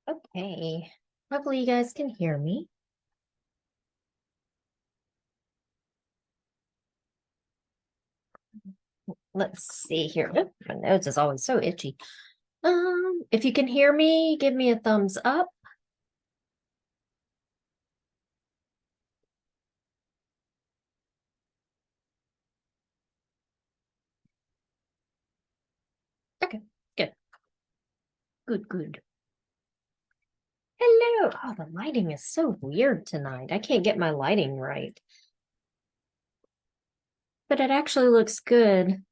Okay. Hopefully you guys can hear me. Let's see here. Oop, my nose is always so itchy. If you can hear me, give me a thumbs up. Okay, good. Good, good. Hello. Oh, the lighting is so weird tonight. I can't get my lighting right. But it actually looks good.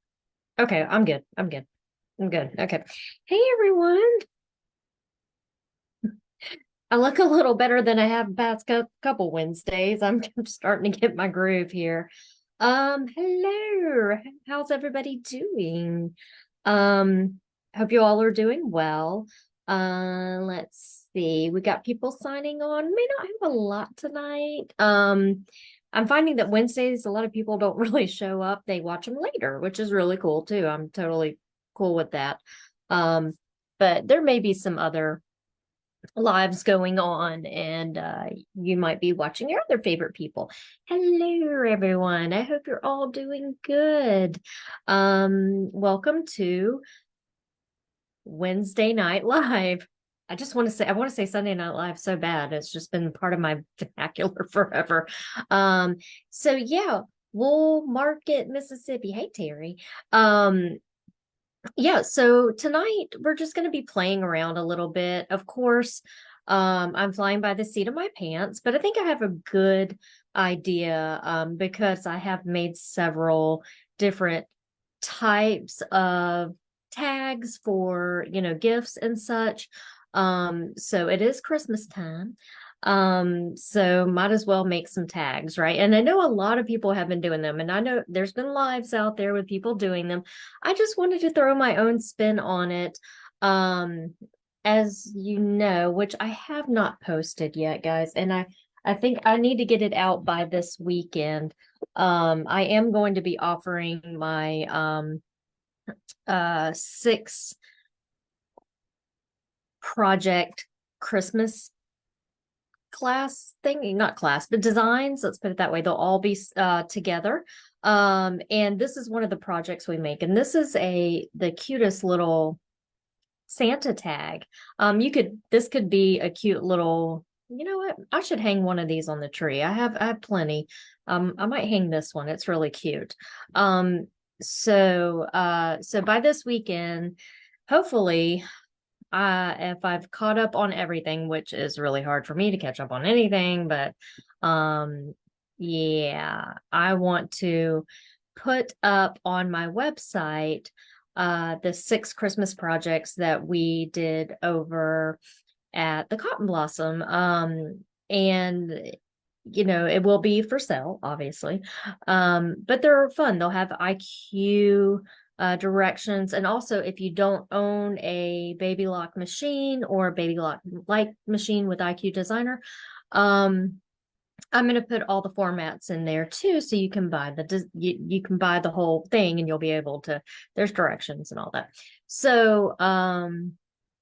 Okay, I'm good. I'm good. I'm good. Okay. Hey everyone. I look a little better than I have past couple Wednesdays. I'm starting to get my groove here. Hello. How's everybody doing? Um, Hope you all are doing well. Let's see. We got people signing on. May not have a lot tonight. I'm finding that Wednesdays, a lot of people don't really show up. They watch them later, which is really cool too. I'm totally cool with that. Um, but there may be some other lives going on, and you might be watching your other favorite people. Hello everyone, I hope you're all doing good. Welcome to Wednesday Night Live. I want to say Sunday Night Live so bad. It's just been part of my vernacular forever. um so yeah, Wool Market, Mississippi. Hey Terry. Yeah, so tonight we're just going to be playing around a little bit. Of course, I'm flying by the seat of my pants, but I think I have a good idea, because I have made several different types of tags for, gifts and such. So it is Christmas time. So might as well make some tags, right? And I know a lot of people have been doing them, and I know there's been lives out there with people doing them. I just wanted to throw my own spin on it. Um, as you know, which I have not posted yet, guys, and I think I need to get it out by this weekend. I am going to be offering my 6 project Christmas class thing, not class, but designs. Let's put it that way. They'll all be together. And this is one of the projects we make, and this is the cutest little Santa tag. This could be a cute little. You know what? I should hang one of these on the tree. I have plenty. I might hang this one. It's really cute. So by this weekend, hopefully, if I've caught up on everything, which is really hard for me to catch up on anything, but yeah, I want to put up on my website the 6 Christmas projects that we did over at the Cotton Blossom. And it will be for sale, obviously. But they're fun. They'll have IQ directions. And also, if you don't own a Baby Lock machine or a Baby Lock like machine with IQ Designer, I'm going to put all the formats in there too, so you can buy you can buy the whole thing, and you'll be able to. There's directions and all that. So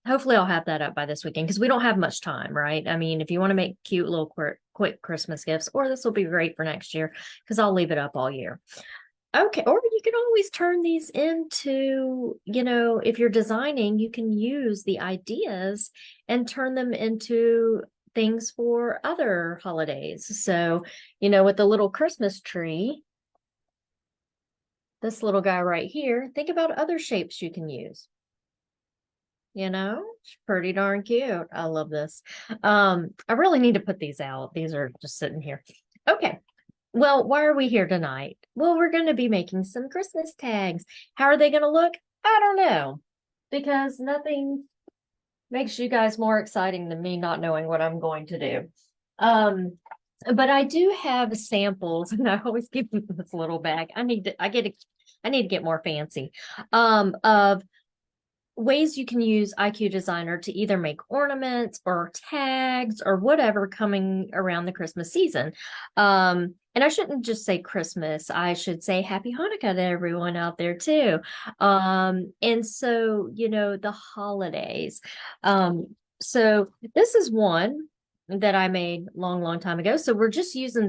hopefully I'll have that up by this weekend, because we don't have much time, right? I mean, if you want to make cute little quick Christmas gifts, or this will be great for next year, because I'll leave it up all year. Okay, or you can always turn these into, if you're designing, you can use the ideas and turn them into things for other holidays. So, with the little Christmas tree, this little guy right here, think about other shapes you can use. It's pretty darn cute. I love this. I really need to put these out. These are just sitting here. Okay. Well, why are we here tonight? Well, we're going to be making some Christmas tags. How are they going to look? I don't know, because nothing makes you guys more exciting than me not knowing what I'm going to do. But I do have samples, and I always give them this little bag. I need to get more fancy. Of ways you can use IQ Designer to either make ornaments or tags or whatever coming around the Christmas season. And I shouldn't just say Christmas, I should say Happy Hanukkah to everyone out there too. And so, the holidays. So this is one that I made long time ago. So we're just using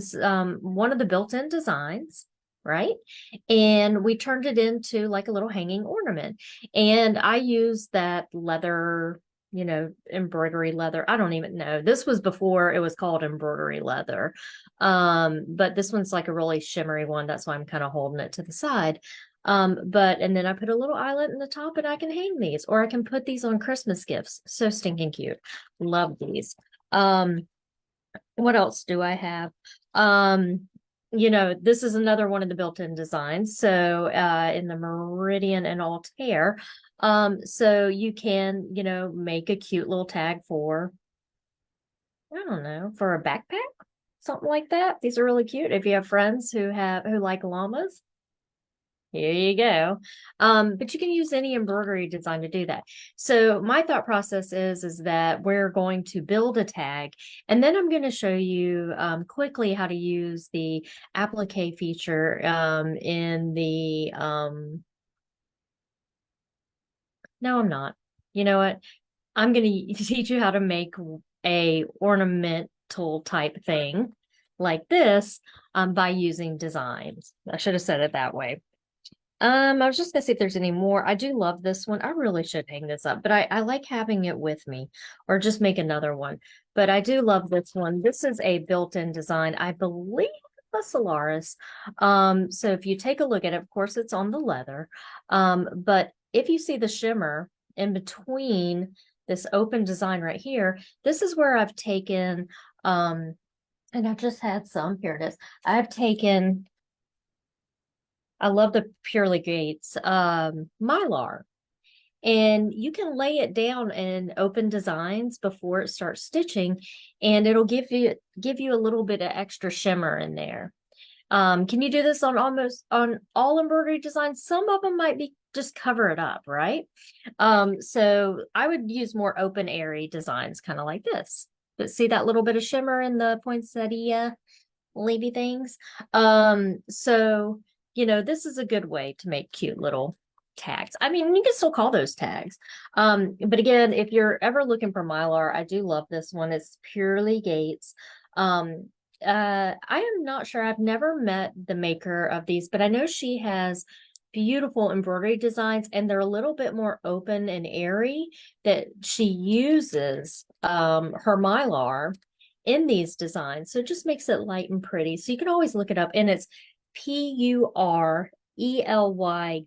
one of the built-in designs, right? And we turned it into like a little hanging ornament. And I used that leather, embroidery leather. I don't even know. This was before it was called embroidery leather. But this one's like a really shimmery one. That's why I'm kind of holding it to the side. And then I put a little eyelet in the top and I can hang these, or I can put these on Christmas gifts. So stinking cute. Love these. Um, what else do I have? This is another one of the built-in designs. So in the Meridian and Altair. So you can, make a cute little tag for, I don't know, for a backpack, something like that. These are really cute. If you have friends who like llamas, here you go. But you can use any embroidery design to do that. So my thought process is that we're going to build a tag, and then I'm going to show you quickly how to use the applique feature in the no, I'm not. You know what? I'm going to teach you how to make a ornamental type thing like this by using designs. I should have said it that way. I was just gonna see if there's any more. I do love this one. I really should hang this up, but I like having it with me or just make another one. But I do love this one. This is a built-in design. I believe the Solaris. So if you take a look at it, of course, it's on the leather. But if you see the shimmer in between this open design right here, this is where I've taken, and I've just had some, here it is. I've taken I love the Purely Gates Mylar. And you can lay it down in open designs before it starts stitching, and it'll give you a little bit of extra shimmer in there. Can you do this on almost on all embroidery designs? Some of them might be just cover it up, right? So I would use more open airy designs, kind of like this. But see that little bit of shimmer in the poinsettia leafy things? So this is a good way to make cute little tags. I mean, you can still call those tags. But again, if you're ever looking for Mylar, I do love this one. It's Purely Gates. I am not sure. I've never met the maker of these, but I know she has beautiful embroidery designs, and they're a little bit more open and airy that she uses her Mylar in these designs. So it just makes it light and pretty. So you can always look it up, and it's Purely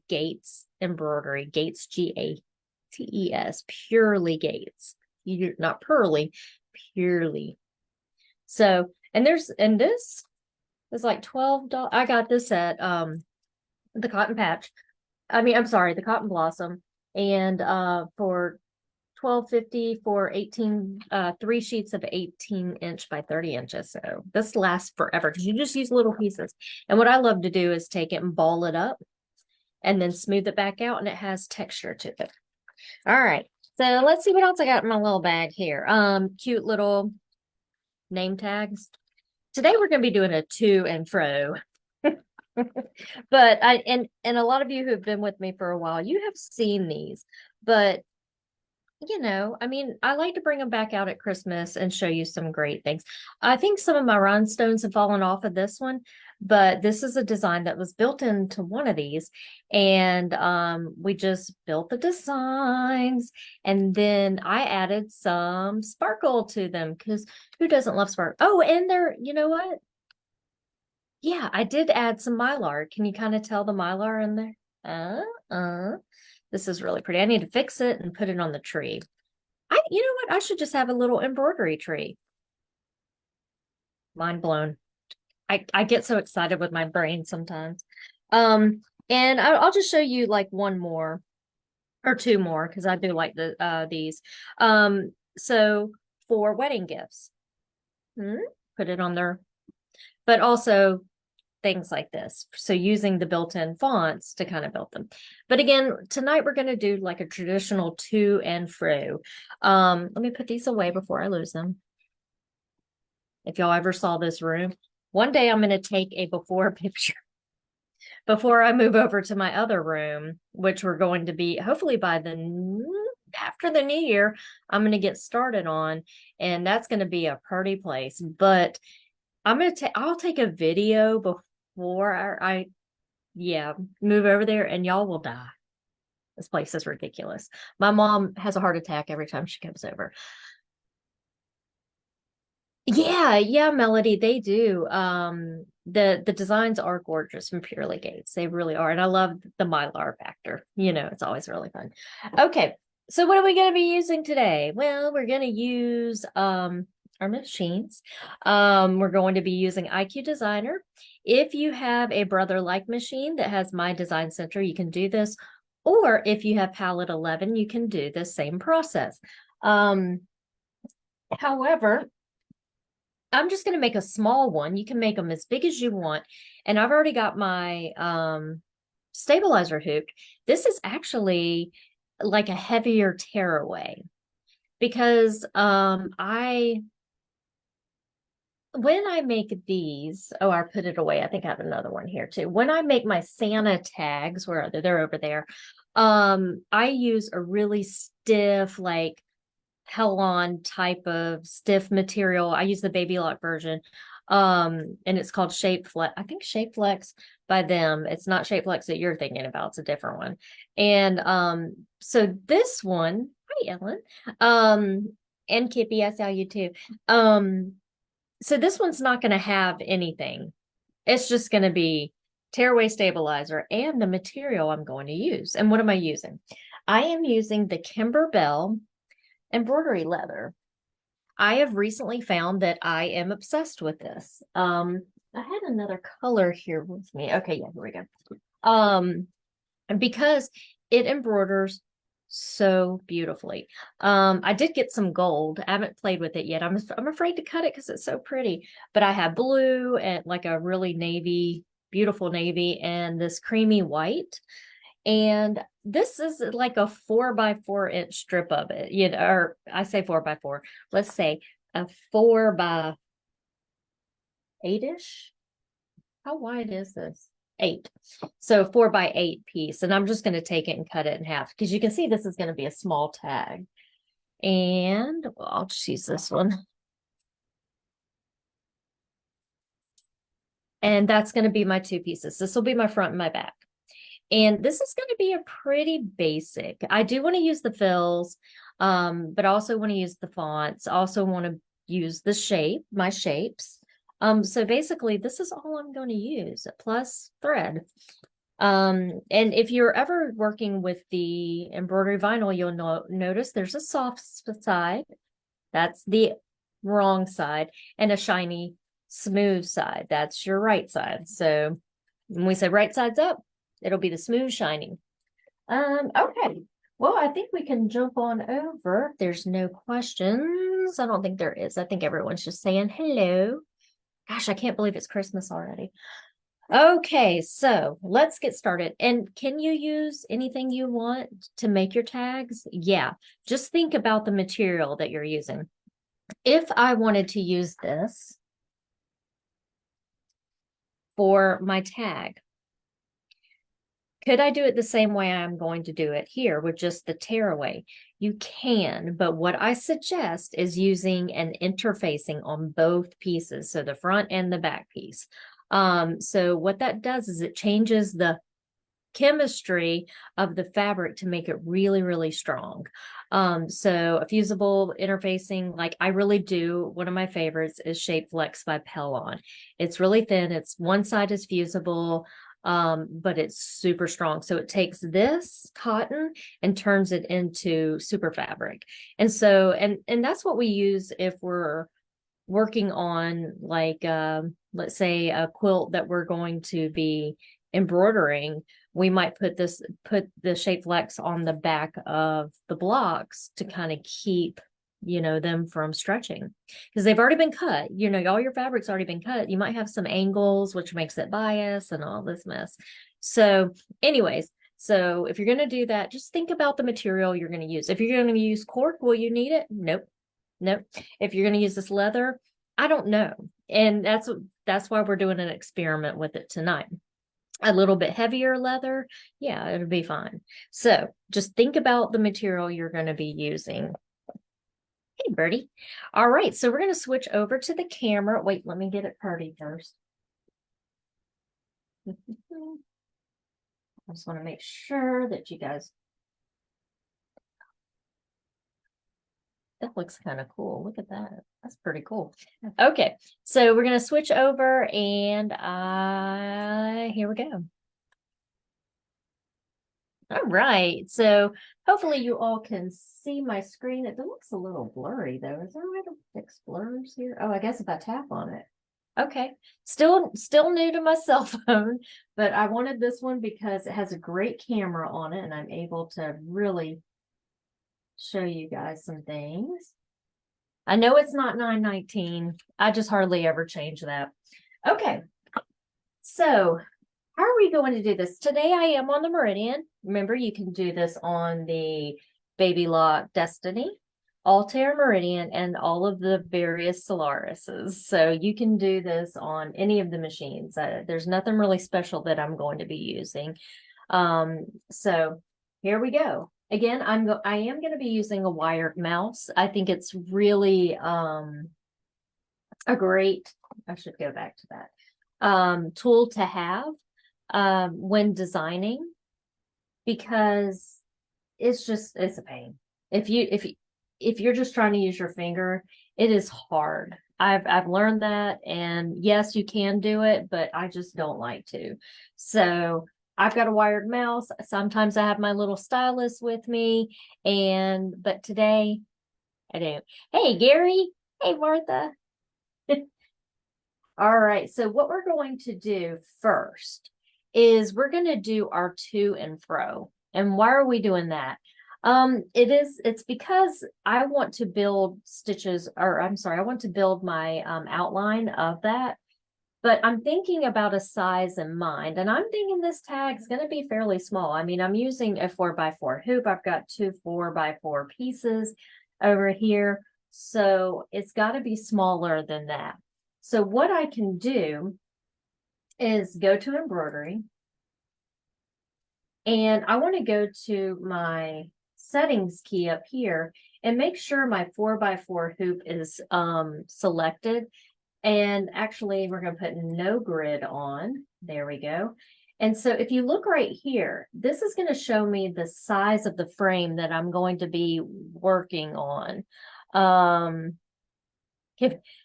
Gates embroidery. Gates, Gates, Purely Gates. You're not pearly, purely. So, and this is like $12. I got this at the Cotton Patch. I'm sorry, the Cotton Blossom, and for $12.50 for 18 3 sheets of 18-inch by 30 inches. So this lasts forever because you just use little pieces. And what I love to do is take it and ball it up and then smooth it back out, and it has texture to it. All right, so let's see what else I got in my little bag here. Cute little name tags. Today we're going to be doing a to and fro. But and a lot of you who have been with me for a while, you have seen these, but I like to bring them back out at Christmas and show you some great things. I think some of my rhinestones have fallen off of this one, but this is a design that was built into one of these. And we just built the designs, and then I added some sparkle to them because who doesn't love sparkle? Oh, and you know what? Yeah, I did add some Mylar. Can you kind of tell the Mylar in there? This is really pretty. I need to fix it and put it on the tree. You know what? I should just have a little embroidery tree. Mind blown. I get so excited with my brain sometimes. And I'll just show you like one more or two more because I do like these. So for wedding gifts, put it on there, but also things like this. So using the built-in fonts to kind of build them. But again, tonight we're going to do like a traditional to and fro. Let me put these away before I lose them. If y'all ever saw this room, one day I'm going to take a before picture before I move over to my other room, which we're going to be hopefully by the after the new year, I'm going to get started on, and that's going to be a pretty place. But I'll take a video before yeah, move over there, and y'all will die. This place is ridiculous. My mom has a heart attack every time she comes over. Yeah, yeah, Melody, they do. The designs are gorgeous from Purely Gates. They really are. And I love the Mylar factor. It's always really fun. Okay. So what are we going to be using today? Well, we're going to use our machines. We're going to be using IQ Designer. If you have a Brother Like machine that has My Design Center, you can do this. Or if you have Palette 11, you can do the same process. However, I'm just going to make a small one. You can make them as big as you want. And I've already got my stabilizer hooped. This is actually like a heavier tearaway because when I make these, I put it away. I think I have another one here too. When I make my Santa tags, where are they? They're over there. I use a really stiff, like Hellon type of stiff material. I use the Baby Lock version. And it's called Shape Flex. I think Shape Flex by them. It's not Shape Flex that you're thinking about. It's a different one. And so this one, hi Ellen. And Kippy, I saw you too. So this one's not going to have anything. It's just going to be tearaway stabilizer and the material I'm going to use. And what am I using? I am using the Kimberbell embroidery leather. I have recently found that I am obsessed with this. I had another color here with me. Okay, yeah, here we go. Because it embroiders so beautifully. I did get some gold. I haven't played with it yet. I'm afraid to cut it because it's so pretty. But I have blue and like a really navy, beautiful navy, and this creamy white. And this is like a 4x4 inch strip of it, or I say 4x4. Let's say a 4x8-ish. How wide is this? 8. So 4x8 piece. And I'm just going to take it and cut it in half because you can see this is going to be a small tag. And I'll just use this one. And that's going to be my 2 pieces. This will be my front and my back. And this is going to be a pretty basic. I do want to use the fills, but I also want to use the fonts. I also want to use my shapes. So basically, this is all I'm going to use, plus thread. And if you're ever working with the embroidery vinyl, you'll notice there's a soft side. That's the wrong side, and a shiny, smooth side. That's your right side. So when we say right side's up, it'll be the smooth shining. Okay. Well, I think we can jump on over. There's no questions. I don't think there is. I think everyone's just saying hello. Gosh, I can't believe it's Christmas already. Okay, so let's get started. And can you use anything you want to make your tags? Yeah, just think about the material that you're using. If I wanted to use this for my tag, could I do it the same way I'm going to do it here with just the tearaway? You can, but what I suggest is using an interfacing on both pieces, so the front and the back piece. So what that does is it changes the chemistry of the fabric to make it really, really strong. So a fusible interfacing, like I really do, one of my favorites is Shape Flex by Pellon. It's really thin. It's one side is fusible, but it's super strong. So it takes this cotton and turns it into super fabric. And so, and that's what we use if we're working on like, let's say a quilt that we're going to be embroidering. We might put the Shape Flex on the back of the blocks to kind of keep, them from stretching because they've already been cut. All your fabric's already been cut. You might have some angles, which makes it bias and all this mess. So anyways, so if you're going to do that, just think about the material you're going to use. If you're going to use cork, will you need it? Nope. If you're going to use this leather, I don't know. And that's why we're doing an experiment with it tonight. a little bit heavier leather, yeah, it'll be fine. So just think about the material you're going to be using. Hey, Birdie. All right, so we're going to switch over to the camera. Wait, let me get it pretty first. I just want to make sure that you guys. That looks kind of cool. Look at that. That's pretty cool. Okay, so we're going to switch over and here we go. All right, so hopefully you all can see my screen. It looks a little blurry though. Is there a way to fix blurs here? Oh, I guess if I tap on it. Okay, still new to my cell phone, but I wanted this one because it has a great camera on it and I'm able to really show you guys some things. I know it's not 919. I just hardly ever change that. Okay, so how are we going to do this? Today I am on the Meridian. Remember, you can do this on the Baby Lock Destiny, Altair Meridian, and all of the various Solarises. So you can do this on any of the machines. There's nothing really special that I'm going to be using. So here we go. Again, I am going to be using a wired mouse. I think it's really a great, I should go back to that, tool to have when designing, because it's a pain. If you're just trying to use your finger, it is hard. I've learned that, and yes, you can do it, but I just don't like to. So I've got a wired mouse. Sometimes I have my little stylus with me, but today I don't. Hey, Gary. Hey, Martha. All right, so what we're going to do first is we're going to do our to and fro. And why are we doing that? It's because I want to build stitches, or I'm sorry, I want to build my outline of that. But I'm thinking about a size in mind, and I'm thinking this tag is going to be fairly small. I mean, I'm using a 4x4 hoop. I've got two 4x4 pieces over here, so it's got to be smaller than that. So what I can do is go to embroidery, and I want to go to my settings key up here and make sure my 4x4 hoop is selected. And actually, we're going to put no grid on. There we go. And so if you look right here, this is going to show me the size of the frame that I'm going to be working on.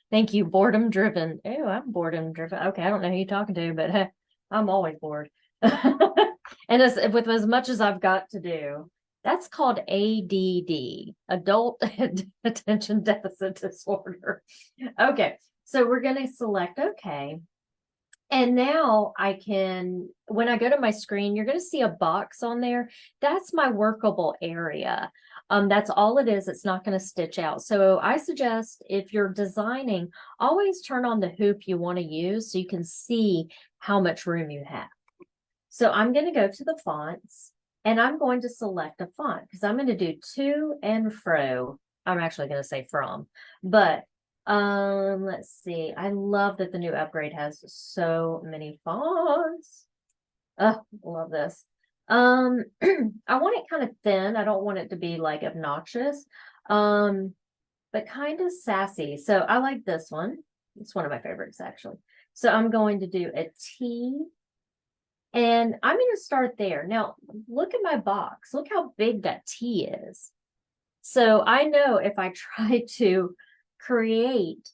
Thank you, boredom driven. Oh, I'm boredom driven. Okay, I don't know who you're talking to, but I'm always bored. And with as much as I've got to do, that's called ADD, Adult Attention Deficit Disorder. Okay, so we're going to select OK. And now I can, when I go to my screen, you're going to see a box on there. That's my workable area. That's all it is. It's not going to stitch out. So I suggest if you're designing, always turn on the hoop you want to use so you can see how much room you have. So I'm going to go to the fonts and I'm going to select a font because I'm going to do to and fro. I'm actually going to say from, but let's see. I love that the new upgrade has so many fonts. Oh, love this. I want it kind of thin. I don't want it to be like obnoxious, but kind of sassy. So I like this one. It's one of my favorites, actually. So I'm going to do a T, and I'm going to start there. Now, look at my box. Look how big that T is. So I know if I try to create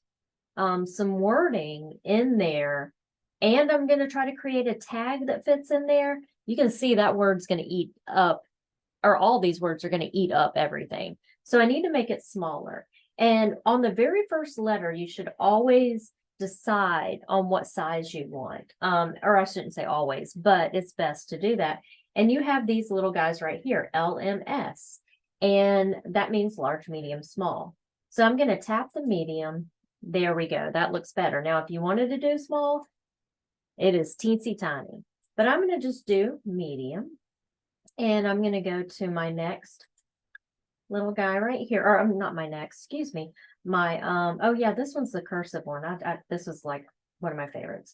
some wording in there, and I'm going to try to create a tag that fits in there, you can see that word's going to eat up, or all these words are going to eat up everything. So I need to make it smaller. And on the very first letter, you should always decide on what size you want. Or I shouldn't say always, but it's best to do that. And you have these little guys right here, LMS, and that means large, medium, small. So I'm going to tap the medium. There we go. That looks better. Now, if you wanted to do small, it is teensy tiny, but I'm going to just do medium. And I'm going to go to my next little guy right here, or not my next, excuse me. My, oh yeah, this one's the cursive one. This is like one of my favorites.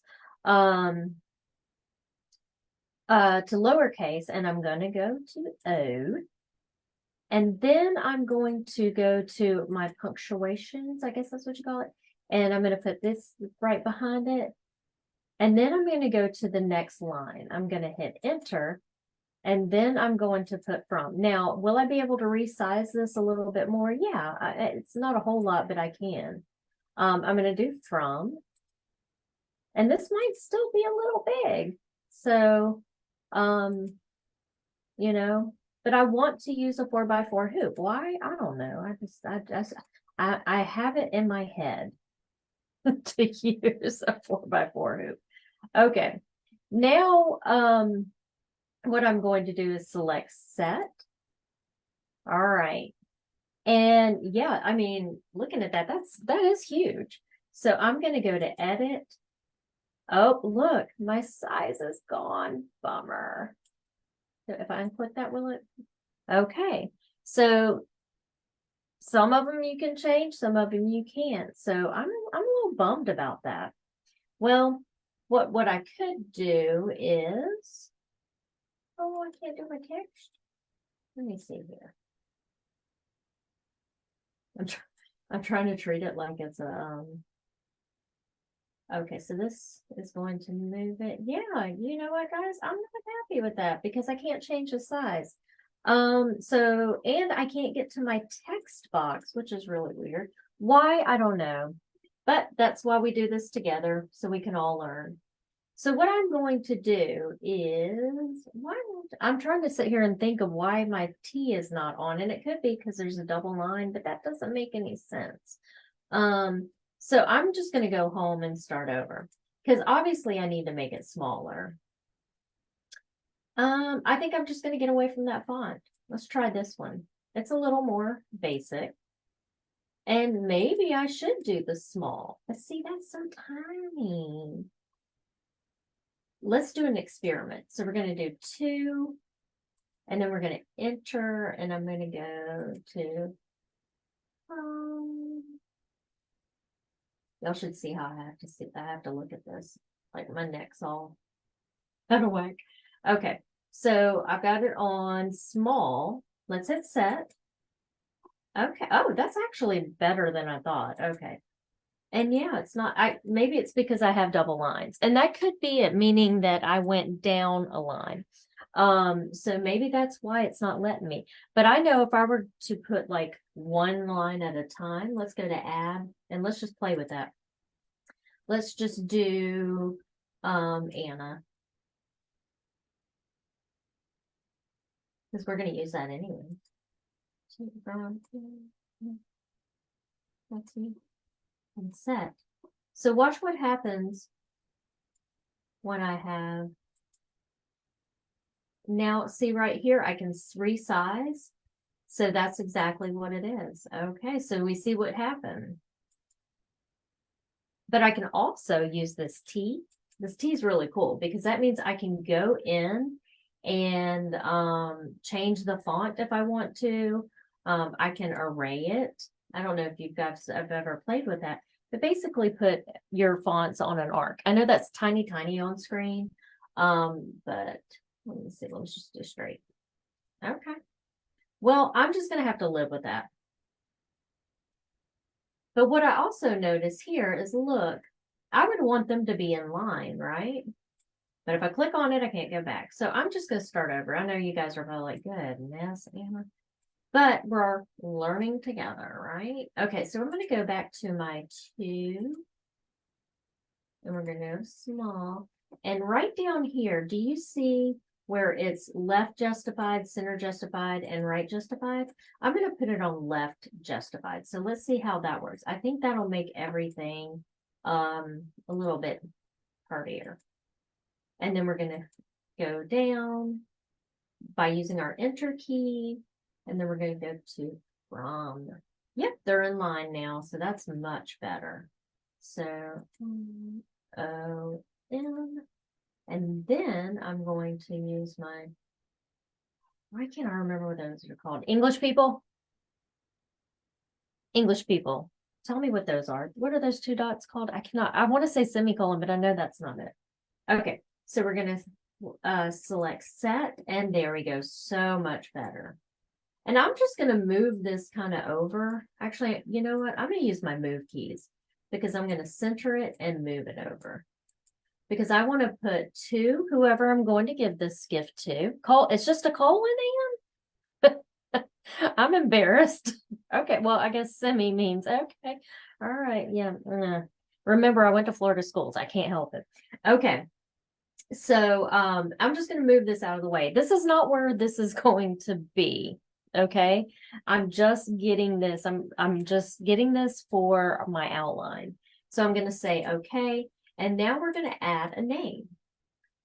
to lowercase, and I'm going to go to O. And then I'm going to go to my punctuations, I guess that's what you call it. And I'm going to put this right behind it. And then I'm going to go to the next line. I'm going to hit enter. And then I'm going to put from. Now, will I be able to resize this a little bit more? Yeah, it's not a whole lot, but I can. I'm going to do from. And this might still be a little big. So, you know, but I want to use a 4x4 hoop. Why? I don't know. I have it in my head to use a 4x4 hoop. Okay. Now, what I'm going to do is select set. All right. And yeah, I mean, looking at that, that is huge. So I'm going to go to edit. Oh, look, my size is gone. Bummer. So if I unclick that, will it? Okay. So some of them you can change, some of them you can't. So I'm a little bummed about that. Well, what I could do is, oh, I can't do my text. Let me see here. I'm trying to treat it like it's a okay, so this is going to move it. Yeah, you know what, guys? I'm not happy with that because I can't change the size. So, and I can't get to my text box, which is really weird. Why? I don't know. But that's why we do this together, so we can all learn. So what I'm going to do is, I'm trying to sit here and think of why my T is not on, and it could be because there's a double line, but that doesn't make any sense. So I'm just going to go home and start over because obviously I need to make it smaller. I think I'm just going to get away from that font. Let's try this one. It's a little more basic. And maybe I should do the small. But see, that's so tiny. Let's do an experiment. So we're going to do 2, and then we're going to enter, and I'm going to go to, y'all should see how I have to look at this. Like my neck's all out of whack. Okay, so I've got it on small. Let's hit set. Okay, oh, that's actually better than I thought. Okay. And yeah, it's not, maybe it's because I have double lines, and that could be it, meaning that I went down a line. So maybe that's why it's not letting me. But I know if I were to put like one line at a time, let's go to add, and let's just play with that. Let's just do Anna. Because we're going to use that anyway. Let's see. And set. So watch what happens when I have, now see right here, I can resize. So that's exactly what it is. Okay, so we see what happened. But I can also use this T. This T is really cool because that means I can go in and change the font if I want to. I can array it. I don't know if you guys have ever played with that, but basically put your fonts on an arc. I know that's tiny on screen, but let me see. Let's just do straight. Okay. Well, I'm just going to have to live with that. But what I also notice here is, look, I would want them to be in line, right? But if I click on it, I can't go back. So I'm just going to start over. I know you guys are probably like, goodness, Anna. But we're learning together, right? Okay, so I'm going to go back to my 2. And we're going to go small. And right down here, do you see where it's left justified, center justified, and right justified? I'm going to put it on left justified. So let's see how that works. I think that'll make everything a little bit prettier. And then we're going to go down by using our enter key. And then we're going to go to from. Yep, they're in line now. So that's much better. So O-N. And then I'm going to use my, why can't I remember what those are called? English people? English people. Tell me what those are. What are those 2 dots called? I want to say semicolon, but I know that's not it. Okay, so we're going to select set, and there we go. So much better. And I'm just going to move this kind of over. Actually, you know what? I'm going to use my move keys because I'm going to center it and move it over. Because I want to put to whoever I'm going to give this gift to. It's just a colon, Ann? I'm embarrassed. Okay, well, I guess semi means okay. All right, yeah. Remember, I went to Florida schools. I can't help it. Okay. So I'm just going to move this out of the way. This is not where this is going to be. Okay. I'm just getting this. I'm just getting this for my outline. So I'm going to say okay. And now we're going to add a name.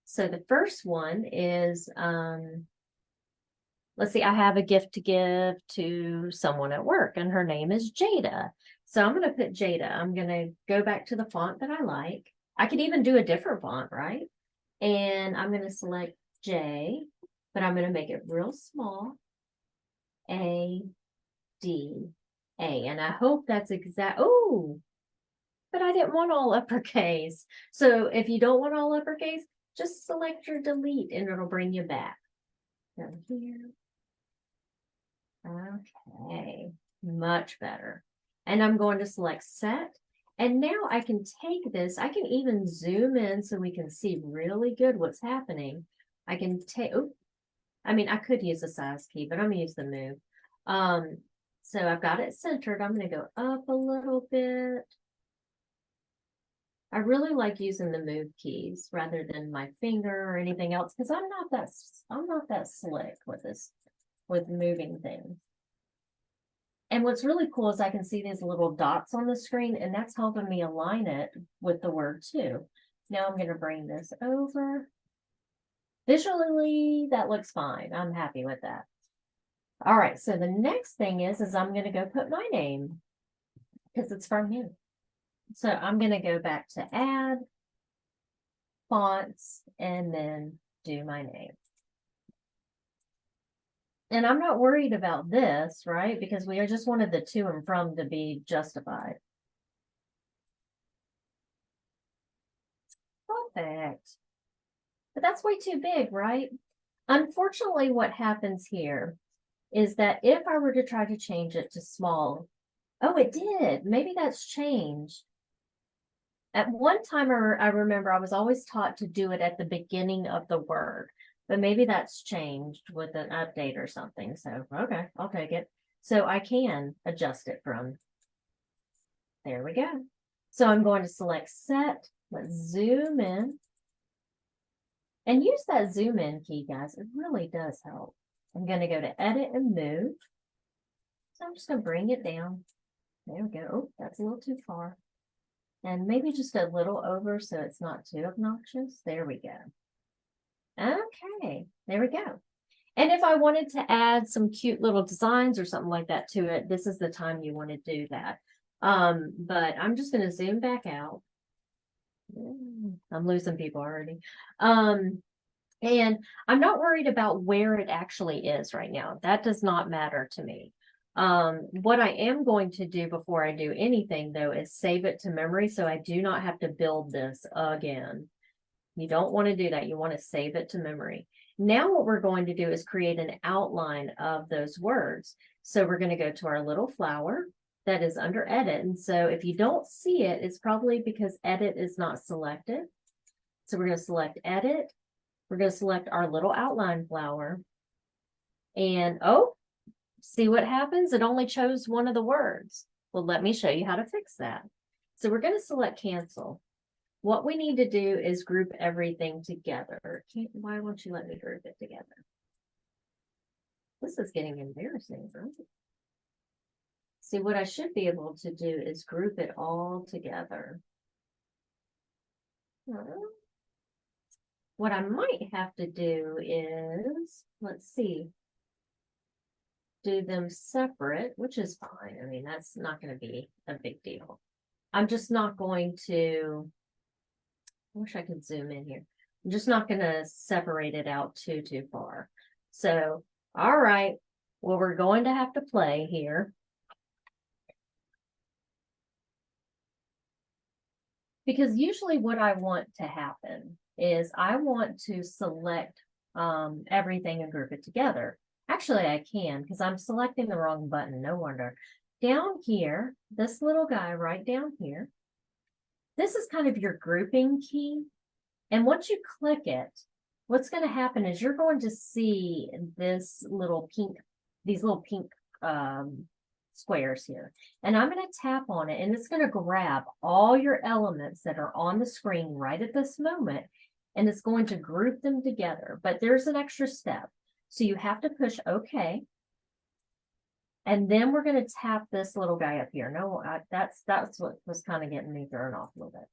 So the first one is let's see, I have a gift to give to someone at work, and her name is Jada. So I'm going to put Jada. I'm going to go back to the font that I like. I could even do a different font, right? And I'm going to select J, but I'm going to make it real small. A, D, A. And I hope that's exact. Oh, but I didn't want all uppercase. So if you don't want all uppercase, just select your delete and it'll bring you back. Down here. Okay, much better. And I'm going to select set. And now I can take this, I can even zoom in so we can see really good what's happening. I can take, I could use the size key, but I'm gonna use the move. So I've got it centered. I'm gonna go up a little bit. I really like using the move keys rather than my finger or anything else because I'm not that slick with this, with moving things. And what's really cool is I can see these little dots on the screen, and that's helping me align it with the word too. Now I'm going to bring this over. Visually, that looks fine. I'm happy with that. All right, so the next thing is I'm going to go put my name because it's from you. So I'm going to go back to add, fonts, and then do my name. And I'm not worried about this, right? Because we just wanted the to and from to be justified. Perfect. But that's way too big, right? Unfortunately, what happens here is that if I were to try to change it to small, oh, it did. Maybe that's changed. At one time, I remember I was always taught to do it at the beginning of the word, but maybe that's changed with an update or something. So, okay, I'll take it. So I can adjust it from, there we go. So I'm going to select set. Let's zoom in. And use that zoom in key, guys. It really does help. I'm going to go to edit and move. So I'm just going to bring it down. There we go. Oh, that's a little too far. And maybe just a little over so it's not too obnoxious. There we go. Okay, there we go. And if I wanted to add some cute little designs or something like that to it, this is the time you want to do that. But I'm just going to zoom back out. I'm losing people already. And I'm not worried about where it actually is right now. That does not matter to me. What I am going to do before I do anything, though, is save it to memory so I do not have to build this again. You don't want to do that. You want to save it to memory. Now what we're going to do is create an outline of those words. So we're going to go to our little flower that is under edit. And so if you don't see it, it's probably because edit is not selected. So we're going to select edit. We're going to select our little outline flower. And oh, see what happens? It only chose one of the words. Well, let me show you how to fix that. So we're going to select cancel. What we need to do is group everything together. Why won't you let me group it together? This is getting embarrassing, right? See, what I should be able to do is group it all together. What I might have to do is, let's see, do them separate, which is fine. I mean, that's not going to be a big deal. I'm just not going to, I wish I could zoom in here. I'm just not going to separate it out too far. So, all right, well, we're going to have to play here. because usually what I want to happen is I want to select everything and group it together. Actually, I can because I'm selecting the wrong button. No wonder. Down here, this little guy right down here, this is kind of your grouping key. And once you click it, what's going to happen is you're going to see this little pink, these little pink squares here. And I'm going to tap on it and it's going to grab all your elements that are on the screen right at this moment. And it's going to group them together. But there's an extra step. So you have to push OK. And then we're going to tap this little guy up here. No, that's what was kind of getting me thrown off a little bit.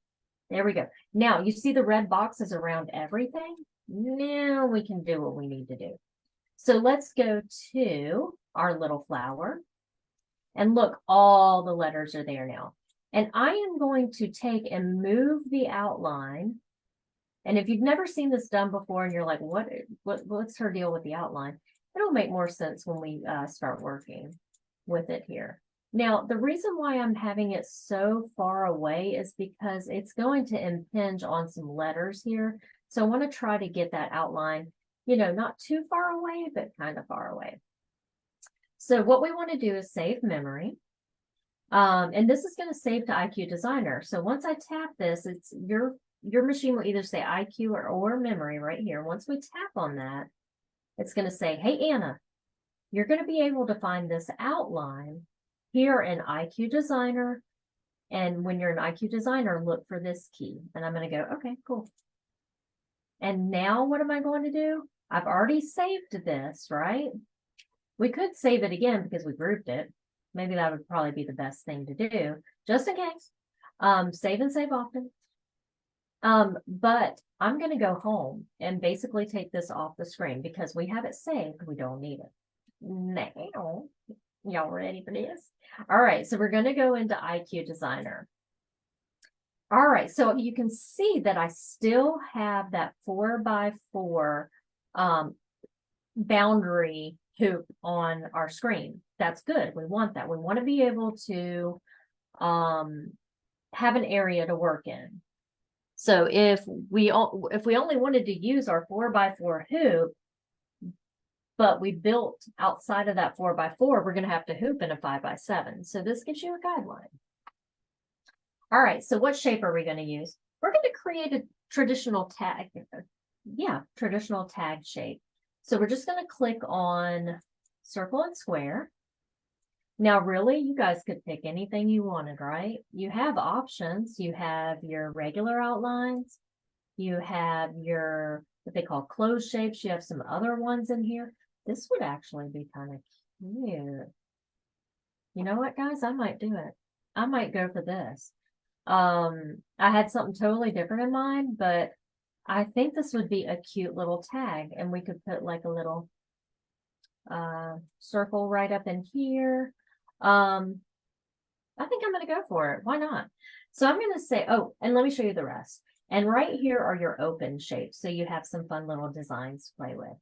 There we go. Now you see the red boxes around everything. Now we can do what we need to do. So let's go to our little flower. And look, all the letters are there now. And I am going to take and move the outline. And if you've never seen this done before and you're like, what's her deal with the outline? It'll make more sense when we start working with it here. Now, the reason why I'm having it so far away is because it's going to impinge on some letters here. So I want to try to get that outline, you know, not too far away, but kind of far away. So what we want to do is save memory. And this is going to save to IQ Designer. So once I tap this, it's your machine will either say IQ or memory right here. Once we tap on that, it's going to say, hey, Anna, you're going to be able to find this outline here in IQ Designer. And when you're in IQ Designer, look for this key. And I'm going to go, okay, cool. And now what am I going to do? I've already saved this, right? We could save it again because we grouped it. Maybe that would probably be the best thing to do, just in case. Save and save often. But I'm going to go home and basically take this off the screen because we have it saved. We don't need it. Now, y'all ready for this? All right, so we're going to go into IQ Designer. All right, so you can see that I still have that 4x4 boundary hoop on our screen. That's good. We want that. We want to be able to have an area to work in. So if we only wanted to use our 4x4 hoop, but we built outside of that 4x4, we're going to have to hoop in a 5x7. So this gives you a guideline. All right, so what shape are we going to use? We're going to create a traditional tag. Yeah, traditional tag shape. So we're just going to click on circle and square. Now, really, you guys could pick anything you wanted, right? You have options. You have your regular outlines. You have your, what they call closed shapes. You have some other ones in here. This would actually be kind of cute. You know what, guys? I might do it. I might go for this. I had something totally different in mind, but I think this would be a cute little tag, and we could put like a little circle right up in here. I think I'm going to go for it. Why not? So I'm going to say, oh, and let me show you the rest. And right here are your open shapes. So you have some fun little designs to play with.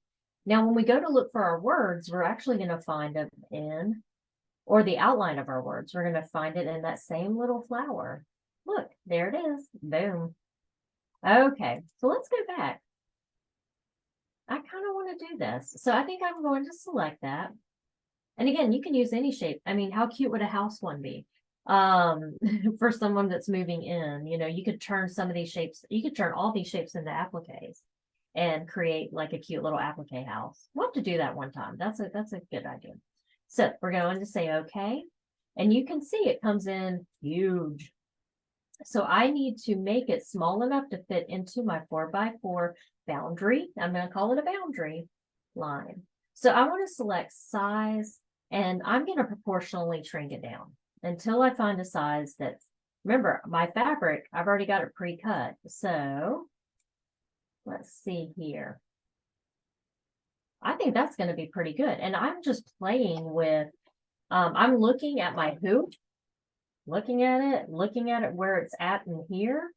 Now, when we go to look for our words, we're actually going to find them in, or the outline of our words, we're going to find it in that same little flower. Look, there it is. Boom. Okay, so let's go back. I kind of want to do this. So I think I'm going to select that. And again, you can use any shape. I mean, how cute would a house one be? For someone that's moving in, you know, you could turn some of these shapes, you could turn all these shapes into appliques and create like a cute little applique house. We'll have to do that one time. That's a good idea. So we're going to say okay. And you can see it comes in huge. So I need to make it small enough to fit into my 4x4 boundary. I'm going to call it a boundary line. So I want to select size, and I'm going to proportionally shrink it down until I find a size that's, remember, my fabric, I've already got it pre-cut. So let's see here. I think that's going to be pretty good. And I'm just playing with, I'm looking at my hoop, looking at it where it's at in here.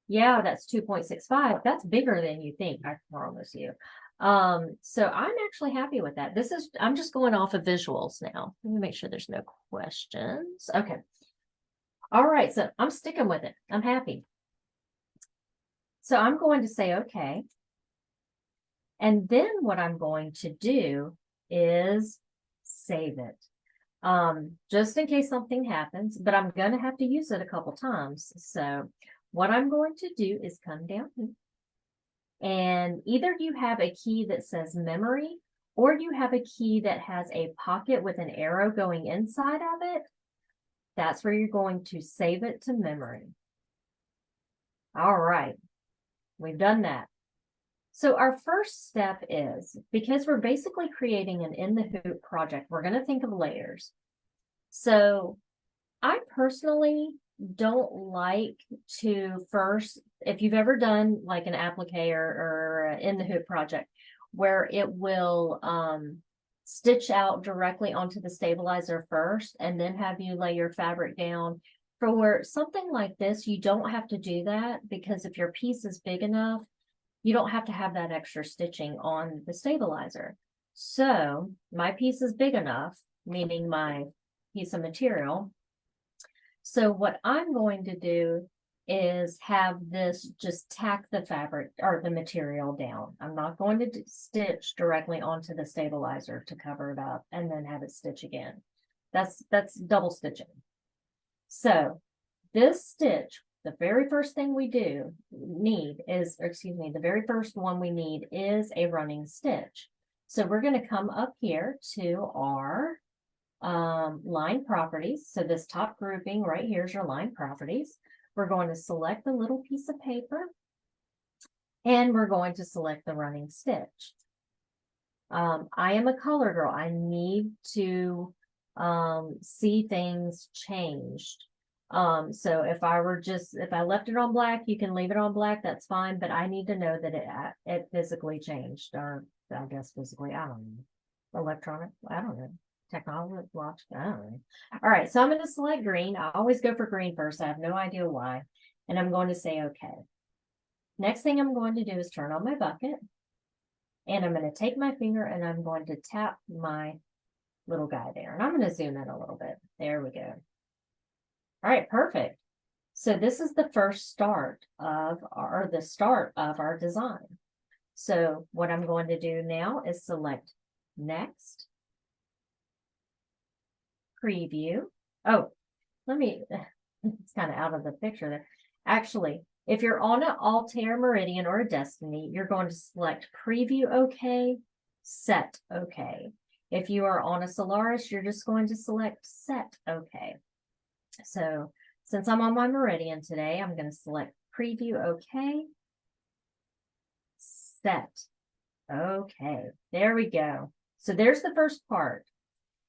Yeah, that's 2.65. That's bigger than you think, I promise you. So I'm actually happy with that. I'm just going off of visuals now. Let me make sure there's no questions. Okay. All right, so I'm sticking with it. I'm happy. So I'm going to say, okay. And then what I'm going to do is save it. Just in case something happens, but I'm going to have to use it a couple times. So what I'm going to do is come down here, and either you have a key that says memory, or you have a key that has a pocket with an arrow going inside of it. That's where you're going to save it to memory. All right, we've done that. So our first step is, because we're basically creating an in the hoop project, we're going to think of layers. So I personally don't like to first, if you've ever done like an applique or in the hoop project, where it will stitch out directly onto the stabilizer first and then have you lay your fabric down. For something like this, you don't have to do that, because if your piece is big enough, you don't have to have that extra stitching on the stabilizer. So my piece is big enough, meaning my piece of material. So what I'm going to do is have this just tack the fabric or the material down. I'm not going to stitch directly onto the stabilizer to cover it up and then have it stitch again. That's double stitching. So this stitch, the very first thing we need is, the very first one we need is a running stitch. So we're going to come up here to our line properties. So this top grouping right here is your line properties. We're going to select the little piece of paper, and we're going to select the running stitch. I am a color girl. I need to see things changed. So if I left it on black, you can leave it on black, that's fine, but I need to know that it physically changed, or I guess physically, I don't know, electronic, I don't know, technology, watch, I don't know. All right, so I'm going to select green. I always go for green first. I have no idea why. And I'm going to say, okay. Next thing I'm going to do is turn on my bucket, and I'm going to take my finger and I'm going to tap my little guy there. And I'm going to zoom in a little bit. There we go. All right, perfect. So this is the first start of our design. So what I'm going to do now is select next, preview. Oh, it's kind of out of the picture there. Actually, if you're on an Altair, Meridian, or a Destiny, you're going to select preview OK, set OK. If you are on a Solaris, you're just going to select set OK. So since I'm on my Meridian today, I'm going to select preview OK, set OK. There we go. So there's the first part.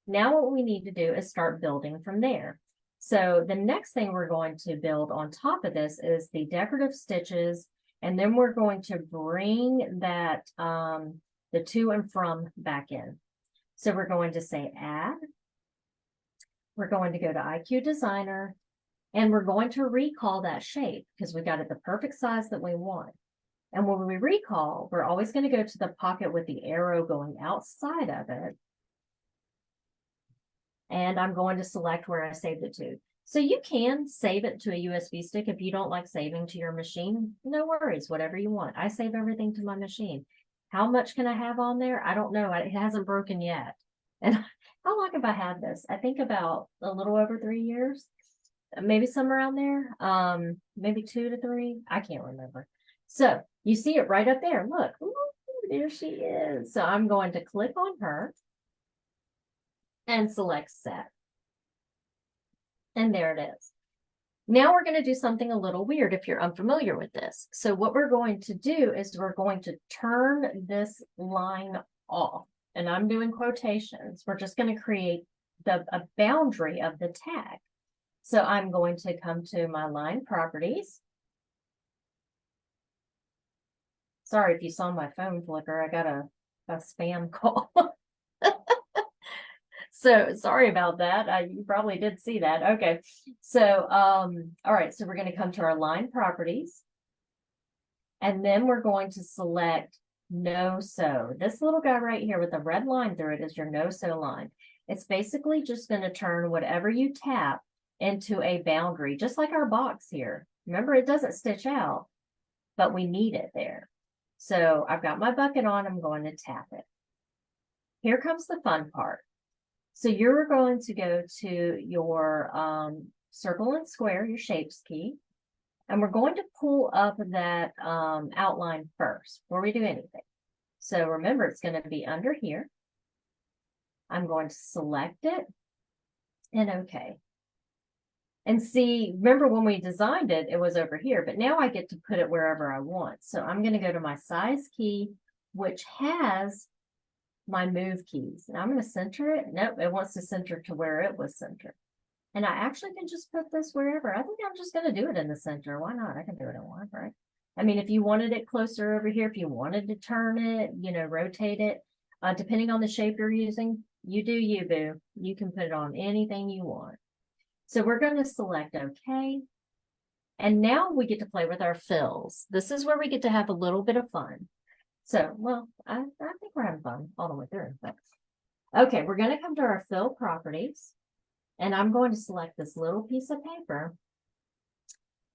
Now what we need to do is start building from there. So the next thing we're going to build on top of this is the decorative stitches, and then we're going to bring that the to and from back in. So we're going to say add. We're going to go to IQ Designer, and we're going to recall that shape because we got it the perfect size that we want. And when we recall, we're always going to go to the pocket with the arrow going outside of it. And I'm going to select where I saved it to. So you can save it to a USB stick if you don't like saving to your machine. No worries, whatever you want. I save everything to my machine. How much can I have on there? I don't know. It hasn't broken yet. And how long have I had this? I think about a little over 3 years, maybe somewhere around there. Maybe 2 to 3. I can't remember. So you see it right up there. Look, ooh, there she is. So I'm going to click on her and select set. And there it is. Now we're going to do something a little weird if you're unfamiliar with this. So what we're going to do is we're going to turn this line off. And I'm doing quotations. We're just going to create a boundary of the tag. So I'm going to come to my line properties. Sorry if you saw my phone flicker. I got a spam call. So sorry about that. You probably did see that. Okay. So, all right. So we're going to come to our line properties. And then we're going to select no sew. This little guy right here with the red line through it is your no sew line. It's basically just going to turn whatever you tap into a boundary, just like our box here. Remember, it doesn't stitch out. but we need it there. So I've got my bucket on, I'm going to tap it. Here comes the fun part. So you're going to go to your circle and square, your shapes key, and we're going to pull up that outline first before we do anything. So remember, it's going to be under here. I'm going to select it and OK. And see, remember when we designed it, it was over here, but now I get to put it wherever I want. So I'm going to go to my size key, which has my move keys. And I'm going to center it. Nope, it wants to center to where it was centered. And I actually can just put this wherever. I think I'm just going to do it in the center. Why not? I can do it in one, right? I mean, if you wanted it closer over here, if you wanted to turn it, you know, rotate it, depending on the shape you're using, you do you, boo. You can put it on anything you want. So we're going to select OK. And now we get to play with our fills. This is where we get to have a little bit of fun. So, well, I think we're having fun all the way through. But okay, we're going to come to our fill properties. And I'm going to select this little piece of paper.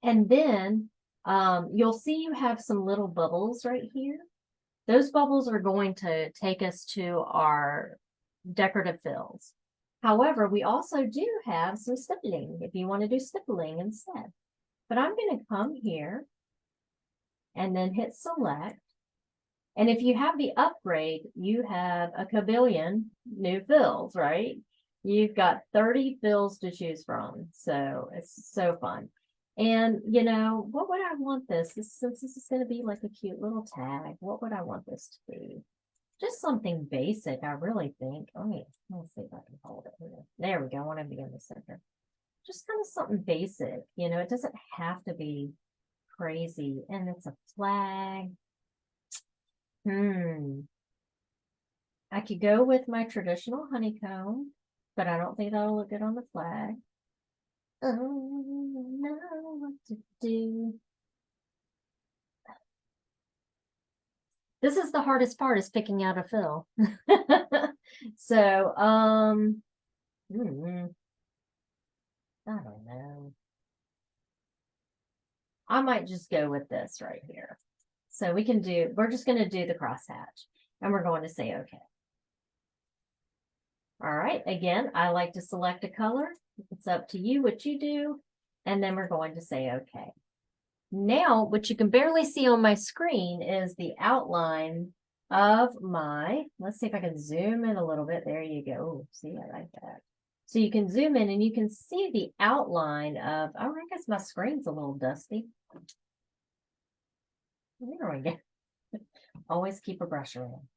And then you'll see you have some little bubbles right here. Those bubbles are going to take us to our decorative fills. However, we also do have some stippling if you want to do stippling instead. But I'm going to come here and then hit select. And if you have the upgrade, you have a kabillion new fills, right? You've got 30 fills to choose from. So it's so fun. And, you know, what would I want this? Since this is going to be like a cute little tag, what would I want this to be? Just something basic, I really think. Oh, yeah. Let's see if I can hold it. There we go. I want to be in the center. Just kind of something basic. You know, it doesn't have to be crazy. And it's a flag. I could go with my traditional honeycomb, but I don't think that'll look good on the flag. Oh, I don't know what to do. This is the hardest part, is picking out a fill. So, I don't know. I might just go with this right here. So we're just going to do the crosshatch, and we're going to say OK. All right, again, I like to select a color. It's up to you what you do, and then we're going to say OK. Now, what you can barely see on my screen is the outline of let's see if I can zoom in a little bit. There you go. Ooh, see, I like that. So you can zoom in and you can see the outline of, I guess my screen's a little dusty. There we go. Always keep a brush around.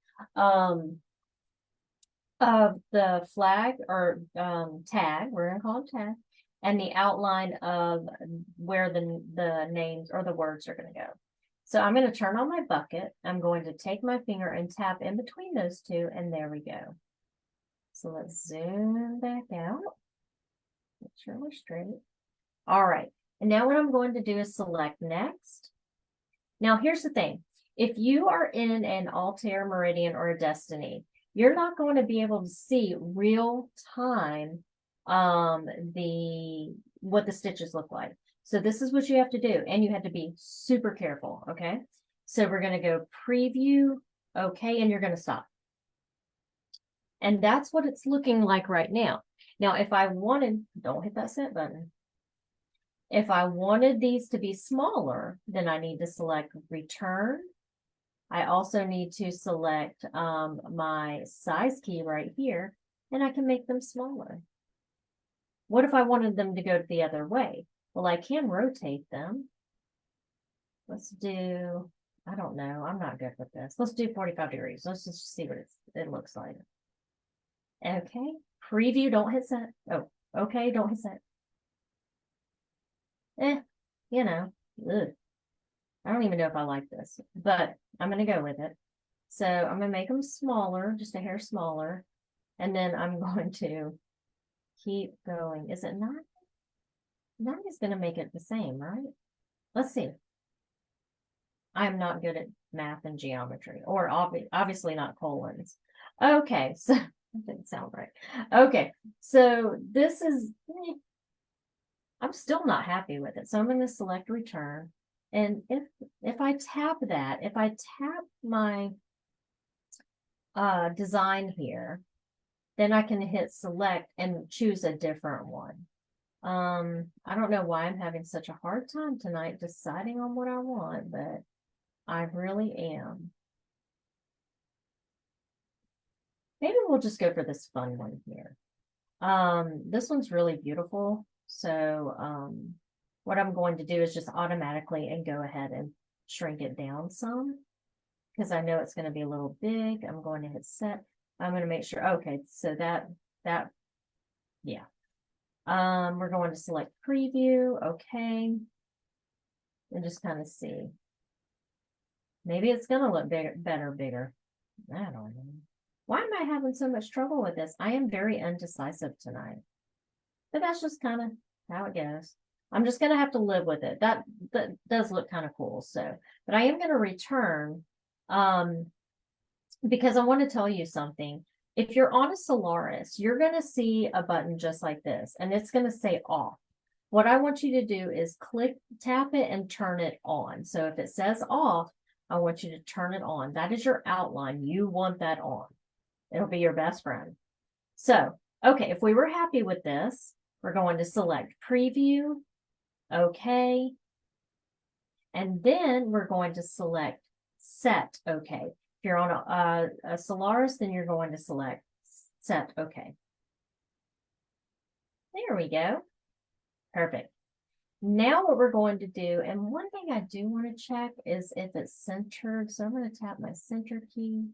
Of the flag or tag, we're gonna call it tag, and the outline of where the names or the words are gonna go. So I'm going to turn on my bucket. I'm going to take my finger and tap in between those two, and there we go. So let's zoom back out. Make sure we're straight. All right. And now what I'm going to do is select next. Now here's the thing. If you are in an Altair, Meridian, or a Destiny, you're not going to be able to see real time what the stitches look like. So this is what you have to do, and you have to be super careful, okay? So we're going to go preview, okay, and you're going to stop. And that's what it's looking like right now. Now, if I wanted, don't hit that set button. If I wanted these to be smaller, then I need to select return. I also need to select my size key right here, and I can make them smaller. What if I wanted them to go the other way? Well, I can rotate them. Let's do, I don't know. I'm not good with this. Let's do 45 degrees. Let's just see what it looks like. Okay. Preview, don't hit set. Oh, okay, don't hit set. You know, ugh. I don't even know if I like this, but I'm going to go with it. So I'm going to make them smaller, just a hair smaller. And then I'm going to keep going. Is it 9? 9 is going to make it the same, right? Let's see. I'm not good at math and geometry, or obviously not colons. Okay, so that didn't sound right. Okay, so this is, I'm still not happy with it. So I'm going to select return. And if I tap that, if I tap my design here, then I can hit select and choose a different one. I don't know why I'm having such a hard time tonight deciding on what I want, but I really am. Maybe we'll just go for this fun one here. This one's really beautiful. So, what I'm going to do is just automatically and go ahead and shrink it down some because I know it's going to be a little big. I'm going to hit set. I'm going to make sure. Okay, so yeah. We're going to select preview. Okay. And just kind of see. Maybe it's going to look bigger. I don't know. Why am I having so much trouble with this? I am very indecisive tonight. But that's just kind of how it goes. I'm just going to have to live with it. That does look kind of cool. So, but I am going to return because I want to tell you something. If you're on a Solaris, you're going to see a button just like this, and it's going to say off. What I want you to do is tap it and turn it on. So if it says off, I want you to turn it on. That is your outline. You want that on. It'll be your best friend. So, okay, if we were happy with this, we're going to select preview, okay. And then we're going to select set, okay. If you're on a Solaris, then you're going to select set, okay. There we go. Perfect. Now what we're going to do, and one thing I do want to check is if it's centered. So I'm going to tap my center key.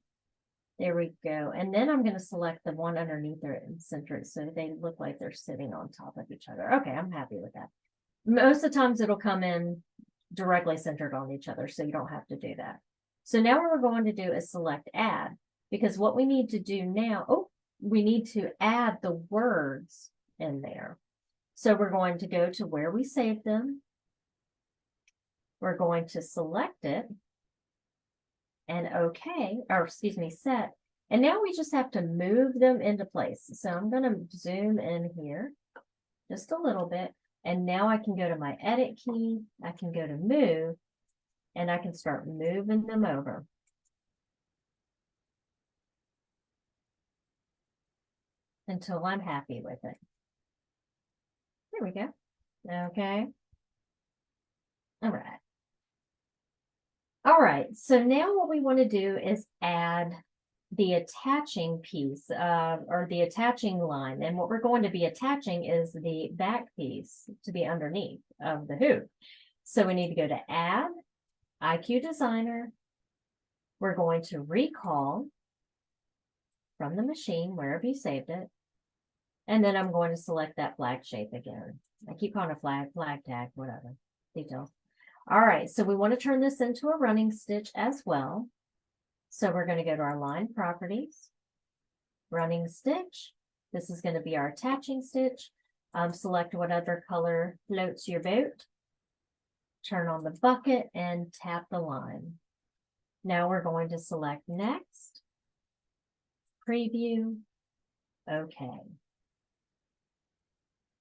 There we go. And then I'm going to select the one underneath it and center it so they look like they're sitting on top of each other. Okay, I'm happy with that. Most of the times it'll come in directly centered on each other, so you don't have to do that. So now what we're going to do is select add, because what we need to do now, we need to add the words in there. So we're going to go to where we saved them. We're going to select it and okay, or excuse me, set. And now we just have to move them into place. So I'm going to zoom in here just a little bit. And now I can go to my edit key. I can go to move and I can start moving them over. Until I'm happy with it. There we go. Okay. All right. All right, so now what we want to do is add the attaching piece or the attaching line. And what we're going to be attaching is the back piece to be underneath of the hoop. So we need to go to add, IQ Designer. We're going to recall from the machine, wherever you saved it. And then I'm going to select that flag shape again. I keep calling it flag tag, whatever, details. All right, so we want to turn this into a running stitch as well. So we're going to go to our line properties, running stitch. This is going to be our attaching stitch. Select whatever color floats your boat. Turn on the bucket and tap the line. Now we're going to select next, preview, okay.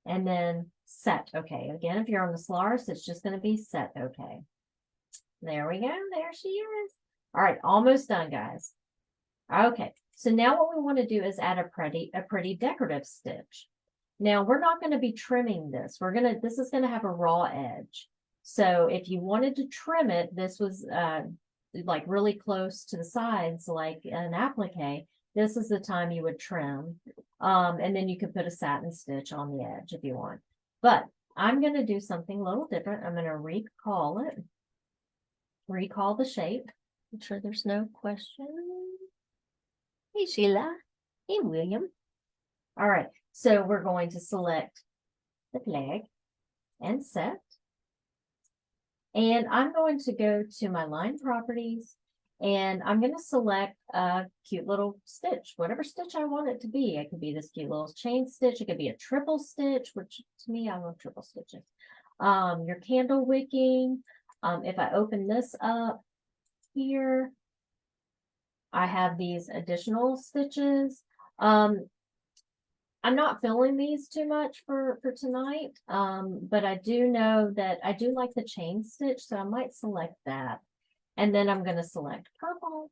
And then set, okay. Again, if you're on the Solaris, it's just going to be set, okay. There we go. There she is. All right, almost done, guys. Okay, so now what we want to do is add a pretty decorative stitch. Now we're not going to be trimming this. This is going to have a raw edge. So if you wanted to trim it, this was like really close to the sides, like an applique. This is the time you would trim. And then you could put a satin stitch on the edge if you want. But I'm going to do something a little different. I'm going to recall it. Recall the shape. Make sure there's no question. Hey, Sheila. Hey, William. All right. So we're going to select the flag and set. And I'm going to go to my line properties and I'm going to select a cute little stitch, whatever stitch I want it to be. It could be this cute little chain stitch. It could be a triple stitch, which to me, I love triple stitches. Your candle wicking. If I open this up here, I have these additional stitches. I'm not filling these too much for tonight. But I do know that I do like the chain stitch, so I might select that. And then I'm going to select purple.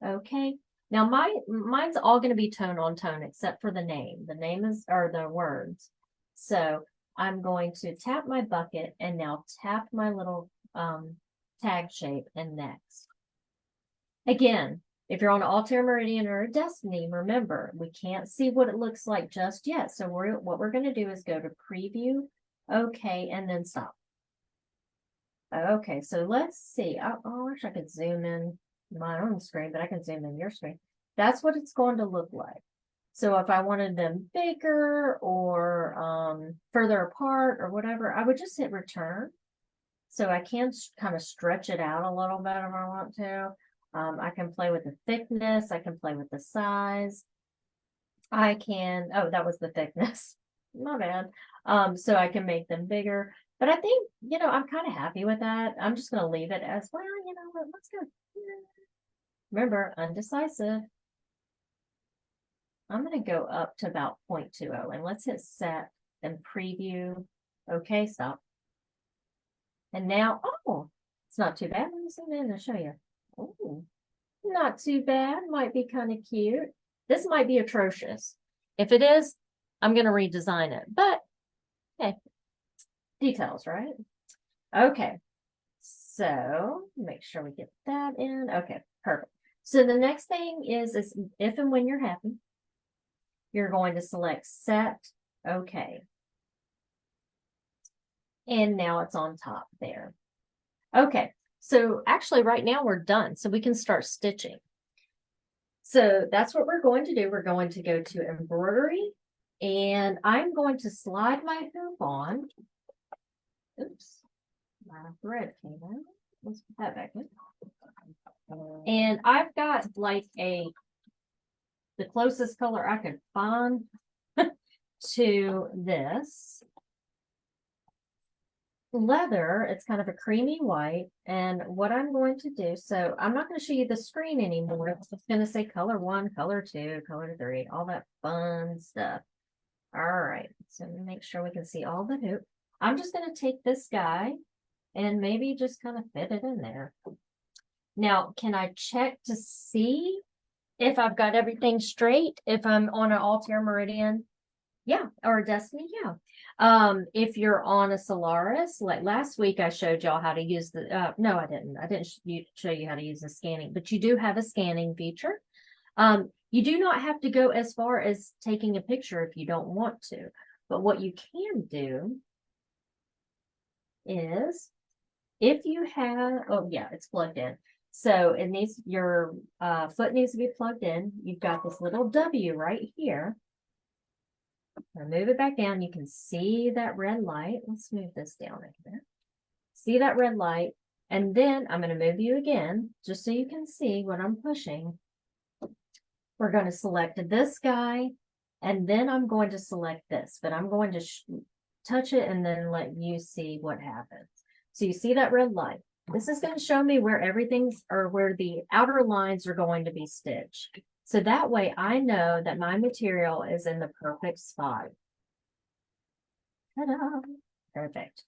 Okay. Now mine's all going to be tone on tone except for the name. The name is, or the words. So I'm going to tap my bucket and now tap my little tag shape and next. Again, if you're on Altair Meridian or a Destiny, remember, we can't see what it looks like just yet. So what we're going to do is go to preview, okay, and then stop. Okay, so let's see. I wish I could zoom in my own screen, but I can zoom in your screen. That's what it's going to look like. So if I wanted them bigger or further apart or whatever, I would just hit return. So I can kind of stretch it out a little bit if I want to. I can play with the thickness. I can play with the size. I can, oh, that was the thickness. My bad. So I can make them bigger. But I think, I'm kind of happy with that. I'm just going to leave it as, well, let's go. Remember, undecisive. I'm going to go up to about 0.20 and let's hit set and preview. Okay, stop. And now, oh, it's not too bad. Let me zoom in and show you. Oh, not too bad. Might be kind of cute. This might be atrocious. If it is, I'm going to redesign it. But, hey, details, right? Okay. So, make sure we get that in. Okay, perfect. So the next thing is if and when you're happy, you're going to select set, okay. And now it's on top there. Okay, so actually right now we're done. So we can start stitching. So that's what we're going to do. We're going to go to embroidery and I'm going to slide my hoop on. Oops, my thread came out. Let's put that back in. And I've got like the closest color I could find to this leather. It's kind of a creamy white. And what I'm going to do, so I'm not going to show you the screen anymore. It's just going to say color 1, color 2, color 3, all that fun stuff. All right, so make sure we can see all the hoop. I'm just going to take this guy and maybe just kind of fit it in there. Now, can I check to see if I've got everything straight? If I'm on an Altair Meridian? Yeah, or a Destiny, yeah. If you're on a Solaris, like last week I showed y'all how to use the, no, I didn't. I didn't show you how to use the scanning, but you do have a scanning feature. You do not have to go as far as taking a picture if you don't want to. But what you can do is if you have, oh yeah, it's plugged in. So it needs, your foot needs to be plugged in. You've got this little W right here. I'll move it back down. You can see that red light. Let's move this down right there. See that red light. And then I'm going to move you again, just so you can see what I'm pushing. We're going to select this guy, and then I'm going to select this, but I'm going to touch it and then let you see what happens. So you see that red light. This is going to show me where everything's, or where the outer lines are going to be stitched. So that way I know that my material is in the perfect spot. Ta-da! Perfect.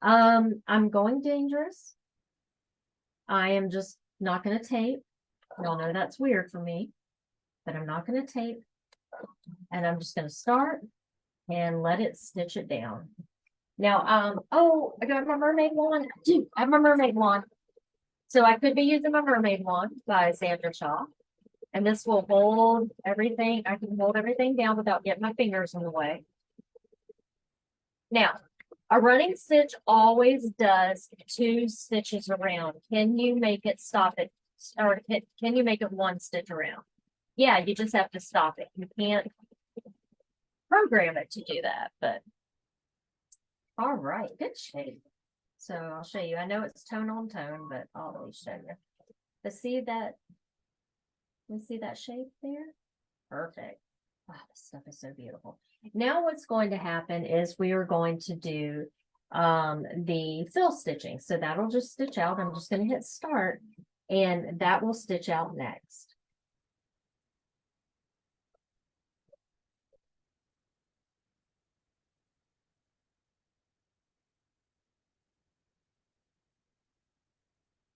I'm going dangerous. I am just not going to tape. Y'all know that's weird for me, but I'm not going to tape. And I'm just going to start and let it stitch it down. Now, oh, I got my mermaid wand. I have my mermaid wand. So I could be using my mermaid wand by Sandra Shaw. And this will hold everything. I can hold everything down without getting my fingers in the way. Now, a running stitch always does 2 stitches around. Can you make it stop it? Or can you make it 1 stitch around? Yeah, you just have to stop it. You can't program it to do that, but all right, good shape. So I'll show you. I know it's tone on tone, but I'll always show you. But see that? You see that shape there? Perfect. Wow, this stuff is so beautiful. Now what's going to happen is we are going to do the fill stitching. So that'll just stitch out. I'm just going to hit start and that will stitch out next.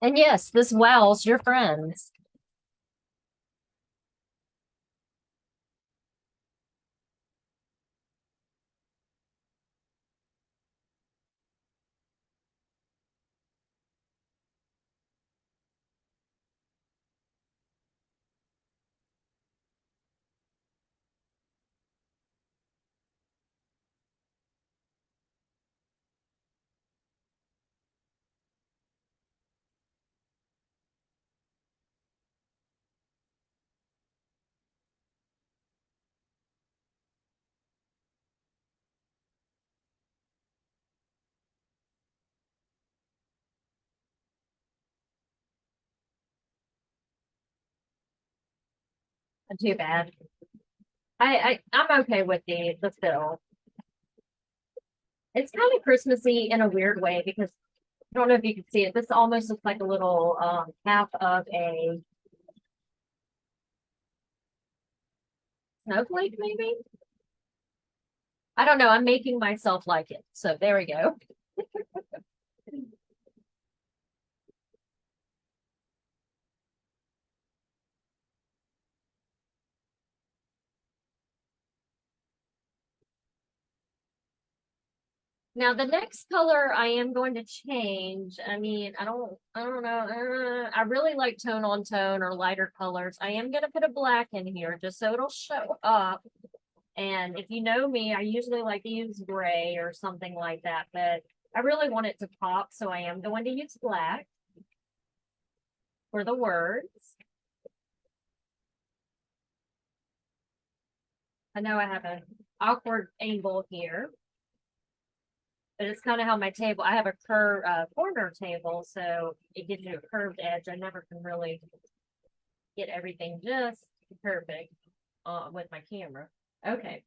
And yes, this wows your friends. Not too bad. I'm okay with the fill. It's kind of Christmassy in a weird way because I don't know if you can see it. This almost looks like a little half of a snowflake, maybe. I don't know. I'm making myself like it. So there we go. Now the next color I am going to change. I mean, I don't know. I really like tone on tone or lighter colors. I am going to put a black in here just so it'll show up. And if you know me, I usually like to use gray or something like that, but I really want it to pop, so I am going to use black for the words. I know I have an awkward angle here, but it's kind of how my table, I have a corner table, so it gives you a curved edge. I never can really get everything just perfect with my camera. Okay.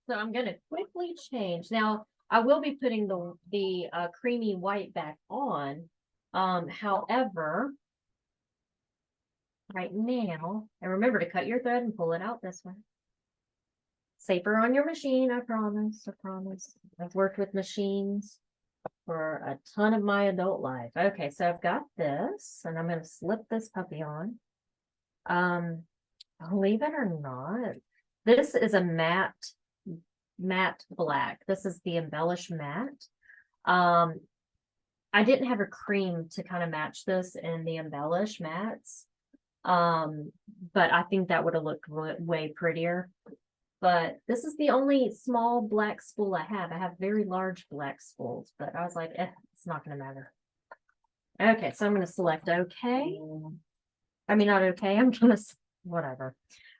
So I'm going to quickly change. Now, I will be putting the creamy white back on. However, right now, and remember to cut your thread and pull it out this way. Safer on your machine, I promise. I promise. I've worked with machines for a ton of my adult life. Okay, so I've got this, and I'm going to slip this puppy on. Believe it or not, this is a matte black. This is the embellish matte. I didn't have a cream to kind of match this in the embellish mattes. But I think that would have looked way prettier. But this is the only small black spool I have. I have very large black spools, but I was like, it's not going to matter. Okay, so I'm going to select okay. I mean, not okay. I'm going to, whatever.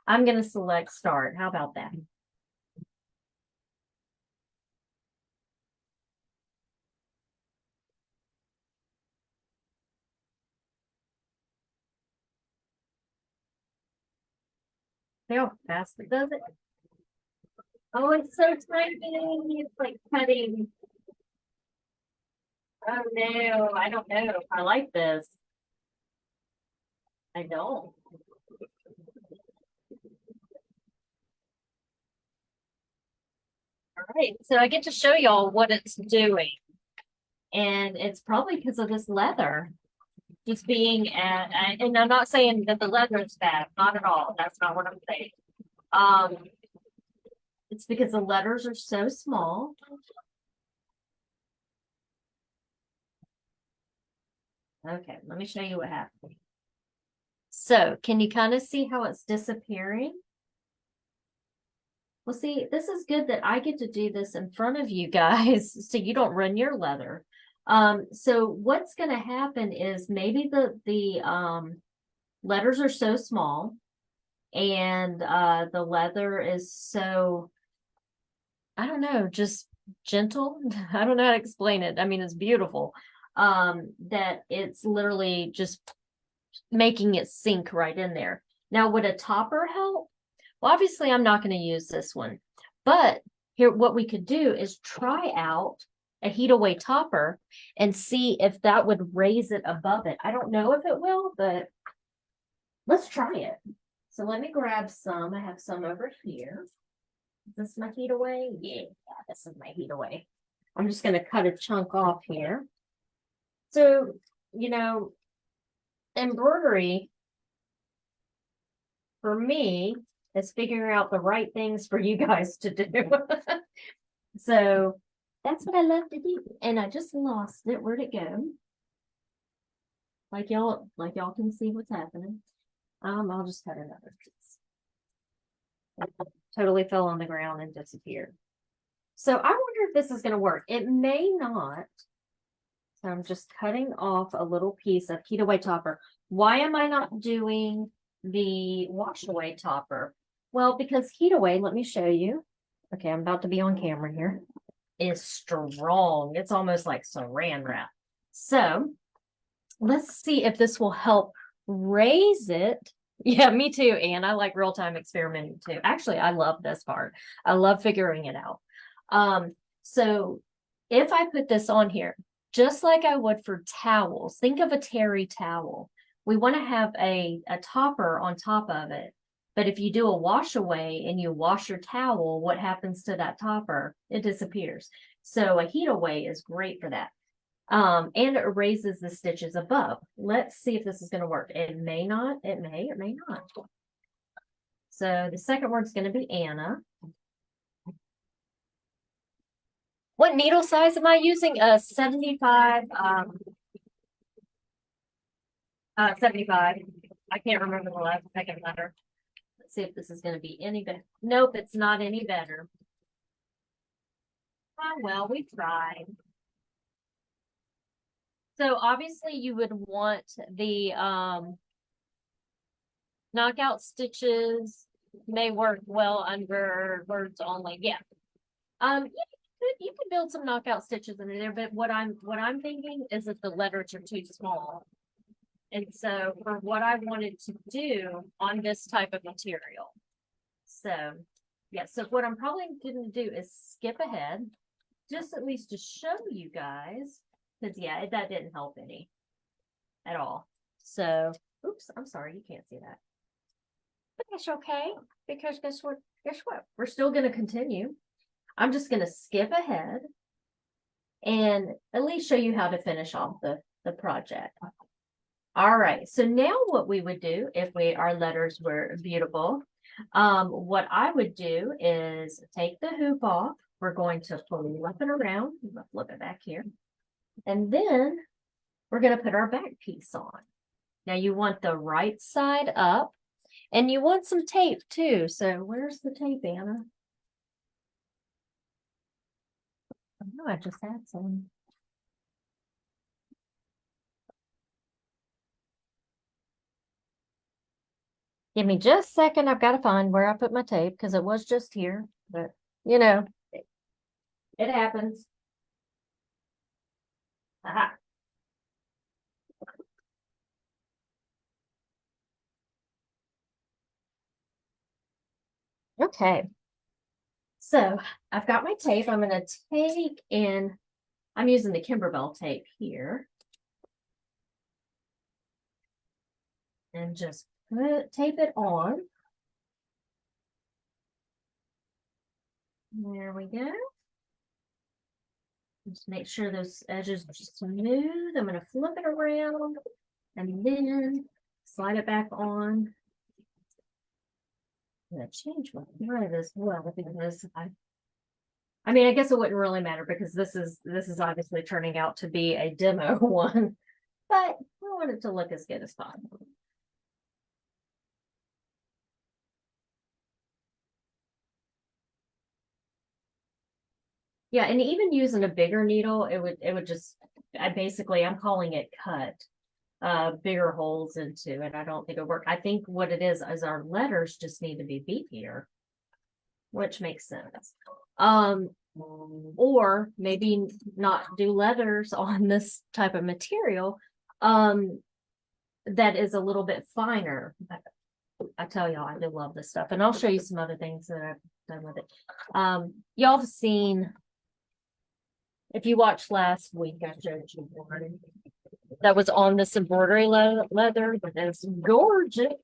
I'm going to select start. How about that? See how fast it does it? Oh, it's so tiny. It's like cutting. Oh no, I don't know if I like this. I don't. All right, so I get to show y'all what it's doing. And it's probably because of this leather. Just being at, and I'm not saying that the leather is bad, not at all. That's not what I'm saying. Um, it's because the letters are so small. Okay, let me show you what happened. So, can you kind of see how it's disappearing? Well, see, this is good that I get to do this in front of you guys so you don't run your leather. So what's going to happen is maybe the letters are so small and the leather is so, I don't know, just gentle. I don't know how to explain it. I mean, it's beautiful. That it's literally just making it sink right in there. Now, would a topper help? Well, obviously, I'm not going to use this one, but here, what we could do is try out a heat away topper and see if that would raise it above it. I don't know if it will, but let's try it. So let me grab some. I have some over here. Is this my heat away? Yeah, this is my heat away. I'm just going to cut a chunk off here. So you know, embroidery for me is figuring out the right things for you guys to do. So that's what I love to do. And I just lost it. Where'd it go? Like y'all can see what's happening. I'll just cut another piece. It totally fell on the ground and disappeared. So I wonder if this is going to work. It may not. So I'm just cutting off a little piece of heat away topper. Why am I not doing the wash away topper? Well, because heat away, let me show you. Okay, I'm about to be on camera here. Is strong. It's almost like saran wrap. So let's see if this will help raise it. Yeah, me too. And I like real-time experimenting too. Actually, I love this part. I love figuring it out. So if I put this on here, just like I would for towels, think of a terry towel. We want to have a topper on top of it. But if you do a wash away and you wash your towel, what happens to that topper? It disappears. So a heat away is great for that. And it erases the stitches above. Let's see if this is going to work. It may not, it may not. So the second word's going to be Anna. What needle size am I using? 75, 75. I can't remember the last second letter. Let's see if this is going to be any better. Nope, it's not any better. Oh, well, we tried. So obviously you would want the knockout stitches may work well under words only. Yeah. Yeah, you could build some knockout stitches in there, but what I'm thinking is that the letters are too small. And so for what I wanted to do on this type of material. So yeah, so what I'm probably going to do is skip ahead, just at least to show you guys, because yeah, that didn't help any at all. So, oops, I'm sorry, you can't see that. But that's okay, because guess what? We're still going to continue. I'm just going to skip ahead and at least show you how to finish off the project. All right, so now what we would do if our letters were beautiful, what I would do is take the hoop off. We're going to flip it around. Let's flip it back here. And then we're going to put our back piece on. Now you want the right side up and you want some tape too. So where's the tape, Anna? I know I just had some. Give me just a second. I've got to find where I put my tape because it was just here, but you know, it happens. Aha. Okay. So I've got my tape. I'm going to take in, I'm using the Kimberbell tape here. And just tape it on. There we go. Just make sure those edges are smooth. I'm going to flip it around and then slide it back on. I'm going to change my thread as well because I mean, I guess it wouldn't really matter because this is obviously turning out to be a demo one, but we want it to look as good as possible. Yeah, and even using a bigger needle, it would just, I'm calling it cut bigger holes into it. I don't think it'll work. I think what it is our letters just need to be beefier, which makes sense. Or maybe not do letters on this type of material that is a little bit finer. I tell y'all, I do love this stuff, and I'll show you some other things that I've done with it. Y'all have seen, if you watched last week, I showed you one that was on this embroidery leather, but it's gorgeous.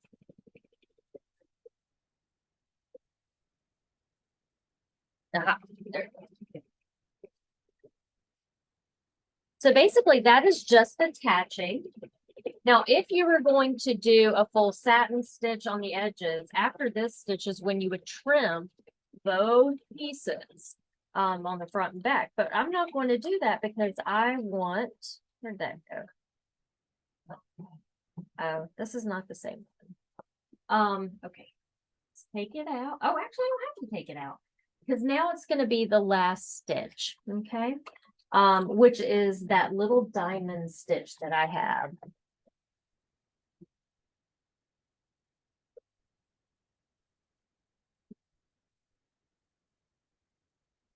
So basically that is just attaching. Now, if you were going to do a full satin stitch on the edges, after this stitch is when you would trim both pieces on the front and back. But I'm not going to do that because I want, where'd that go? Oh, this is not the same one. Okay, let's take it out. Oh, actually, I don't have to take it out because now it's going to be the last stitch, okay? Which is that little diamond stitch that I have.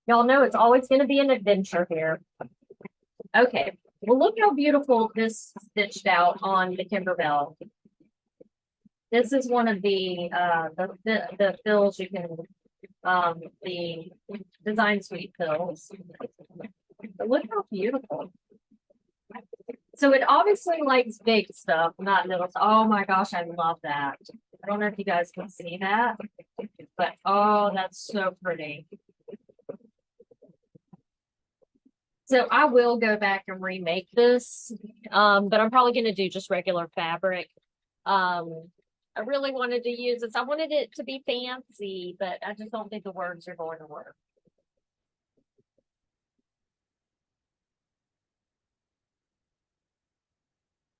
Y'all know it's always going to be an adventure here. Okay, well, look how beautiful this stitched out on the Kimberbell. This is one of the fills you can, the Design Suite fills. But look how beautiful. So it obviously likes big stuff, not little. Oh my gosh, I love that. I don't know if you guys can see that, but oh, that's so pretty. So I will go back and remake this, but I'm probably going to do just regular fabric. I really wanted to use this. I wanted it to be fancy, but I just don't think the words are going to work.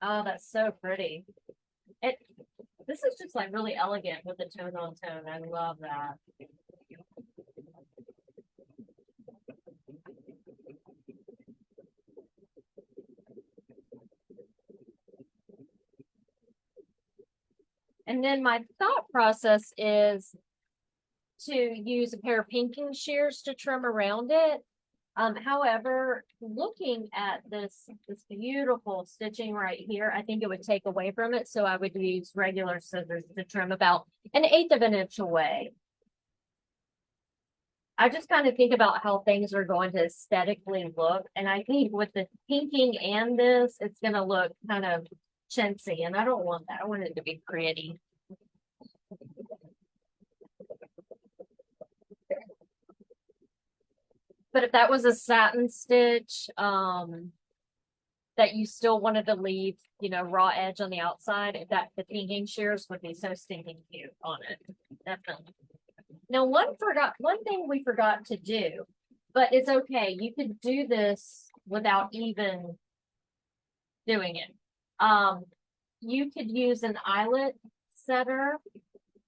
Oh, that's so pretty. This is just like really elegant with the tone on tone. I love that. And then my thought process is to use a pair of pinking shears to trim around it. However, looking at this beautiful stitching right here, I think it would take away from it. So I would use regular scissors to trim about 1/8 of an inch away. I just kind of think about how things are going to aesthetically look. And I think with the pinking and this, it's going to look kind of chintzy. And I don't want that. I want it to be pretty. But if that was a satin stitch, that you still wanted to leave, you know, raw edge on the outside, that the pinking shears would be so stinking cute on it. Definitely. Now, one thing we forgot to do, but it's okay. You could do this without even doing it. You could use an eyelet setter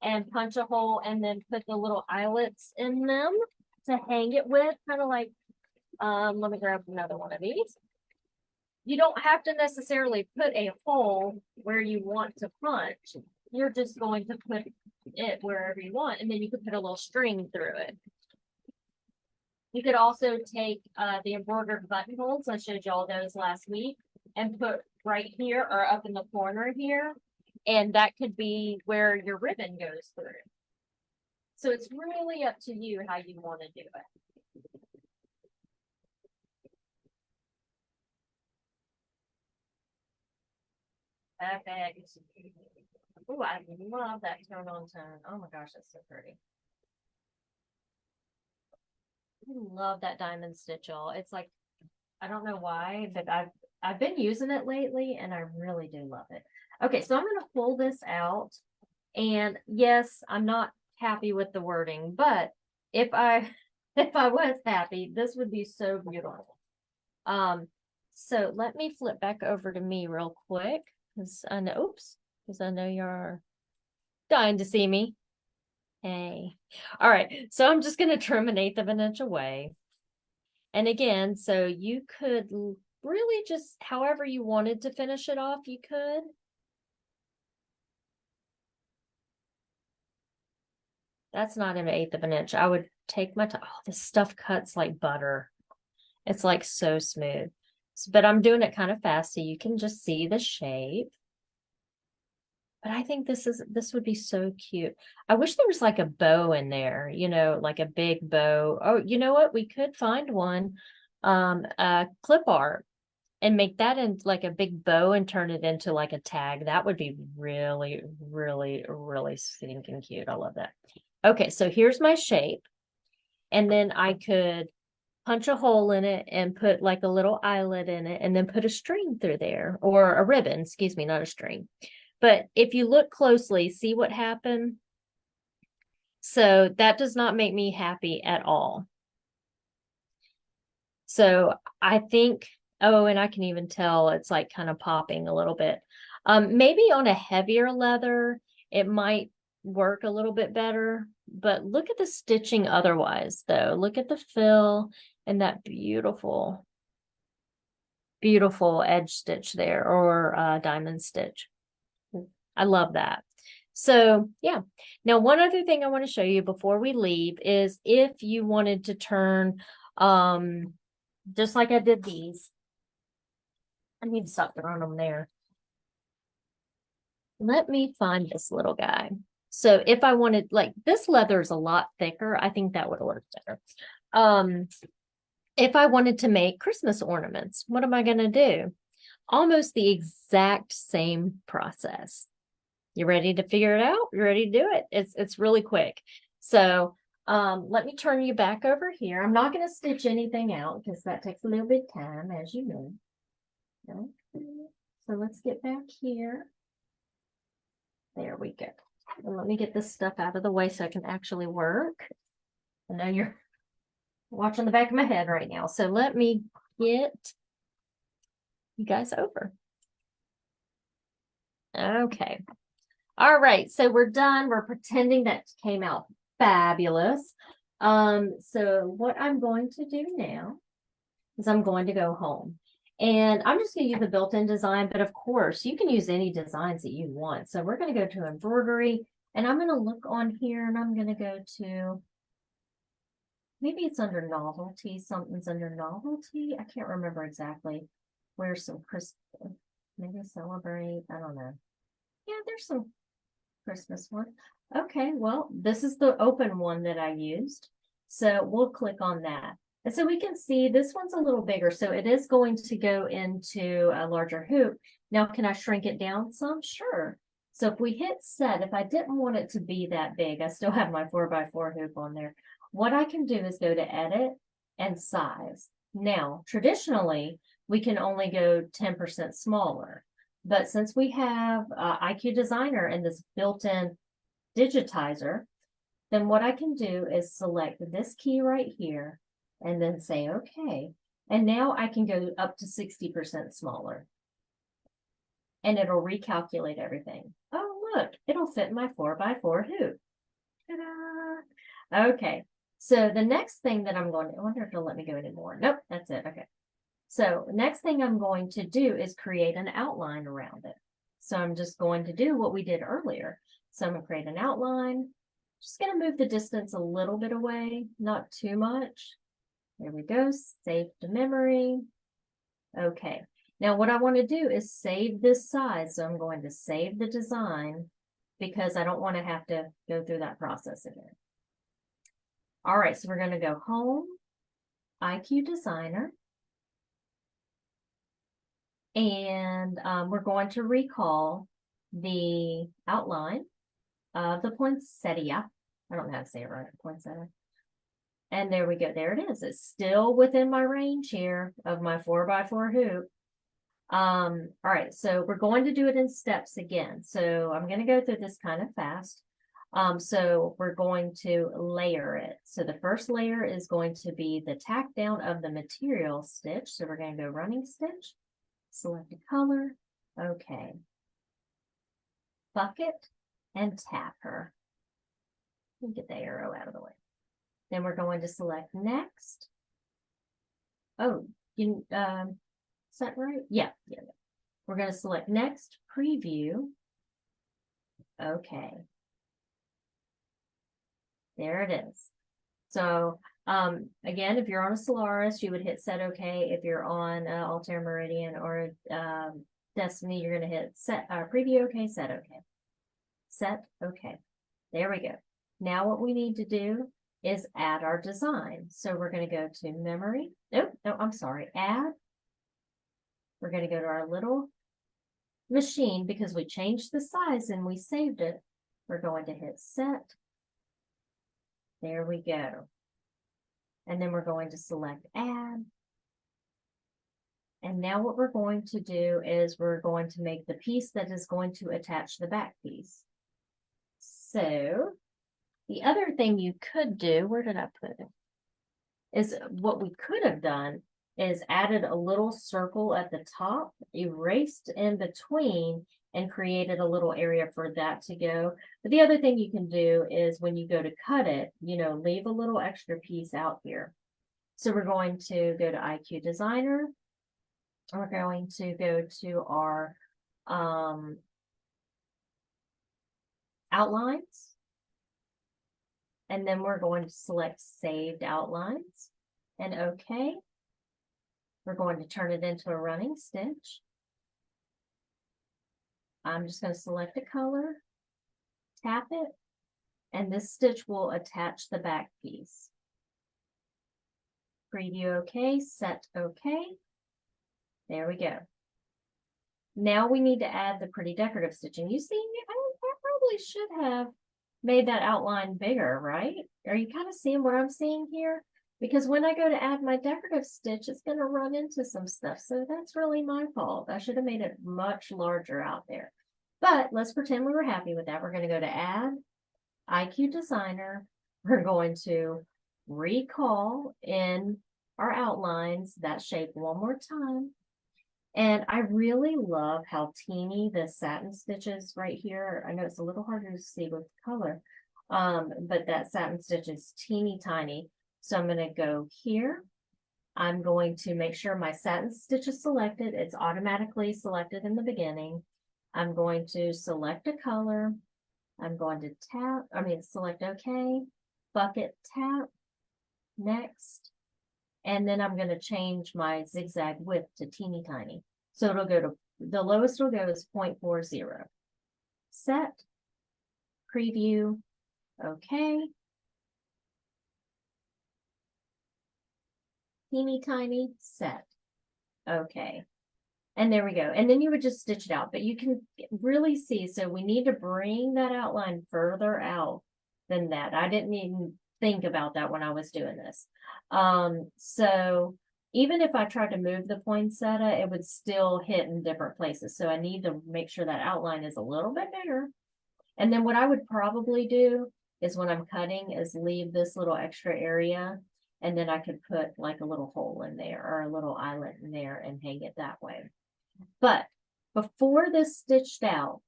and punch a hole and then put the little eyelets in them to hang it with, kind of like, let me grab another one of these. You don't have to necessarily put a hole where you want to punch. You're just going to put it wherever you want, and then you could put a little string through it. You could also take the embroidered buttonholes, I showed y'all those last week, and put right here or up in the corner here, and that could be where your ribbon goes through. So it's really up to you how you want to do it. Perfect. Oh, I love that tone on tone. Oh my gosh, that's so pretty. I love that diamond stitch, y'all. It's like, I don't know why, but I've been using it lately and I really do love it. Okay, so I'm going to pull this out. And yes, I'm not happy with the wording, but if I was happy, this would be so beautiful. So let me flip back over to me real quick because I know, because I know you're dying to see me. Hey. All right. So I'm just going to trim 1/8 of an inch away. And again, so you could really just however you wanted to finish it off, you could. That's not 1/8 of an inch. I would take my time. Oh, this stuff cuts like butter. It's like so smooth. But I'm doing it kind of fast so you can just see the shape. But I think this would be so cute. I wish there was like a bow in there, you know, like a big bow. Oh, you know what? We could find one, clip art and make that in like a big bow and turn it into like a tag. That would be really, really, really stinking cute. I love that. Okay, so here's my shape. And then I could punch a hole in it and put like a little eyelet in it and then put a string through there, or a ribbon, excuse me, not a string. But if you look closely, see what happened? So that does not make me happy at all. So I think, oh, and I can even tell it's like kind of popping a little bit. Maybe on a heavier leather, it might work a little bit better, but look at the stitching otherwise, though. Look at the fill and that beautiful, beautiful edge stitch there, or diamond stitch. I love that. So yeah. Now, one other thing I want to show you before we leave is if you wanted to turn, just like I did these. I need to stop throwing them there. Let me find this little guy. So if I wanted, like, this leather is a lot thicker, I think that would have worked better. If I wanted to make Christmas ornaments, what am I going to do? Almost the exact same process. You ready to figure it out? You ready to do it? It's really quick. So let me turn you back over here. I'm not going to stitch anything out because that takes a little bit of time, as you know. Okay. So let's get back here. There we go. And let me get this stuff out of the way so I can actually work. I know you're watching the back of my head right now. So let me get you guys over. Okay. All right. So we're done. We're pretending that came out fabulous. So what I'm going to do now is I'm going to go home. And I'm just going to use the built-in design, but of course you can use any designs that you want. So we're going to go to embroidery, and I'm going to look on here, and I'm going to go to, maybe it's under novelty. Something's under novelty. I can't remember exactly. Where's some Christmas, maybe celebrate. I don't know. Yeah, there's some Christmas one. Okay, well, this is the open one that I used. So we'll click on that. And so we can see this one's a little bigger. So it is going to go into a larger hoop. Now, can I shrink it down some? Sure. So if we hit set, if I didn't want it to be that big, I still have my 4x4 hoop on there. What I can do is go to edit and size. Now, traditionally, we can only go 10% smaller. But since we have IQ Designer and this built-in digitizer, then what I can do is select this key right here and then say, okay. And now I can go up to 60% smaller. And it'll recalculate everything. Oh, look, it'll fit my 4x4 hoop. Ta-da! Okay, so the next thing that I'm going to, I wonder if it'll let me go anymore. Nope, that's it. Okay. So next thing I'm going to do is create an outline around it. So I'm just going to do what we did earlier. So I'm going to create an outline. Just going to move the distance a little bit away, not too much. There we go. Save to memory. Okay. Now what I want to do is save this size. So I'm going to save the design because I don't want to have to go through that process again. All right. So we're going to go home, IQ Designer. And we're going to recall the outline of the poinsettia. I don't know how to say it right, poinsettia. And there we go. There it is. It's still within my range here of my 4x4 hoop. All right, so we're going to do it in steps again. So I'm going to go through this kind of fast. So we're going to layer it. So the first layer is going to be the tack down of the material stitch. So we're going to go running stitch, select a color. Okay. Bucket and tap her. Let me get the arrow out of the way. Then we're going to select next. Oh, is that right? Yeah. We're going to select next, preview. Okay. There it is. So again, if you're on a Solaris, you would hit set okay. If you're on Altair Meridian or Destiny, you're going to hit set preview okay, set okay. Set okay. There we go. Now what we need to do is add our design. So we're going to go to memory. No, I'm sorry. Add. We're going to go to our little machine because we changed the size and we saved it. We're going to hit set. There we go. And then we're going to select add. And now what we're going to do is we're going to make the piece that is going to attach the back piece. So the other thing you could do, where did I put it? Is what we could have done is added a little circle at the top, erased in between, and created a little area for that to go. But the other thing you can do is when you go to cut it, leave a little extra piece out here. So we're going to go to IQ Designer. We're going to go to our outlines. And then we're going to select saved outlines and OK. We're going to turn it into a running stitch. I'm just going to select a color, tap it, and this stitch will attach the back piece. Preview OK, set OK. There we go. Now we need to add the pretty decorative stitching. You see, I probably should have made that outline bigger, right? Are you kind of seeing what I'm seeing here? Because when I go to add my decorative stitch, it's going to run into some stuff. So that's really my fault. I should have made it much larger out there. But let's pretend we were happy with that. We're going to go to Add, IQ Designer. We're going to recall in our outlines that shape one more time. And I really love how teeny the satin stitches right here. I know it's a little harder to see with color, but that satin stitch is teeny tiny. So I'm going to go here. I'm going to make sure my satin stitch is selected. It's automatically selected in the beginning. I'm going to select a color. I'm going to select OK, bucket, tap, next. And then I'm going to change my zigzag width to teeny tiny. So it'll go to, the lowest it'll go is 0.40. Set, preview, OK. Teeny tiny, set, OK. And there we go. And then you would just stitch it out, but you can really see, so we need to bring that outline further out than that. I didn't even think about that when I was doing this. So even if I tried to move the poinsettia, it would still hit in different places. So I need to make sure that outline is a little bit bigger. And then what I would probably do is when I'm cutting is leave this little extra area, and then I could put like a little hole in there or a little eyelet in there and hang it that way. But before this stitched out,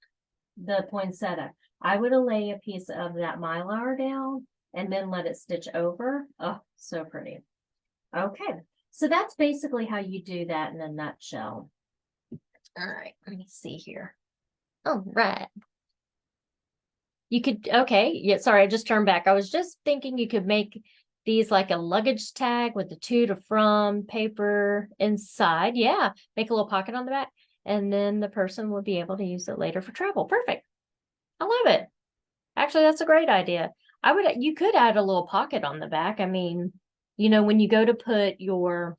the poinsettia, I would lay a piece of that mylar down and then let it stitch over. Oh, so pretty. Okay, so that's basically how you do that in a nutshell. All right, let me see here. All right. You could, okay, yeah, sorry, I just turned back. I was just thinking you could make these like a luggage tag with the to to from paper inside. Yeah, make a little pocket on the back, and then the person will be able to use it later for travel. Perfect. I love it. Actually, that's a great idea. You could add a little pocket on the back. I mean, when you go to put your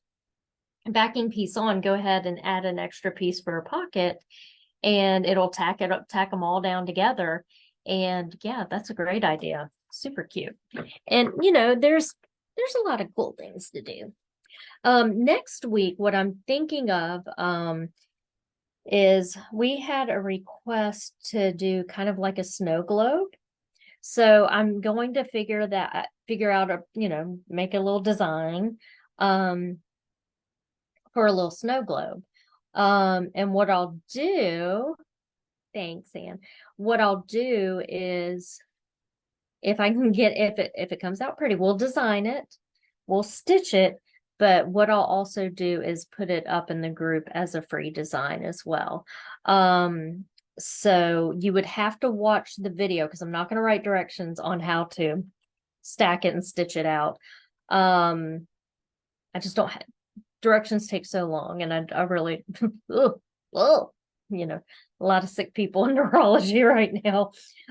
backing piece on, go ahead and add an extra piece for a pocket, and it'll tack them all down together. And yeah, that's a great idea. Super cute. And there's a lot of cool things to do. Next week, what I'm thinking of is we had a request to do kind of like a snow globe. So I'm going to figure out make a little design for a little snow globe. And what I'll do, thanks, Anne. What I'll do is, if I can get, if it comes out pretty, we'll design it, we'll stitch it, but what I'll also do is put it up in the group as a free design as well. So you would have to watch the video because I'm not going to write directions on how to stack it and stitch it out. I just don't have, directions take so long, and I really, a lot of sick people in neurology right now.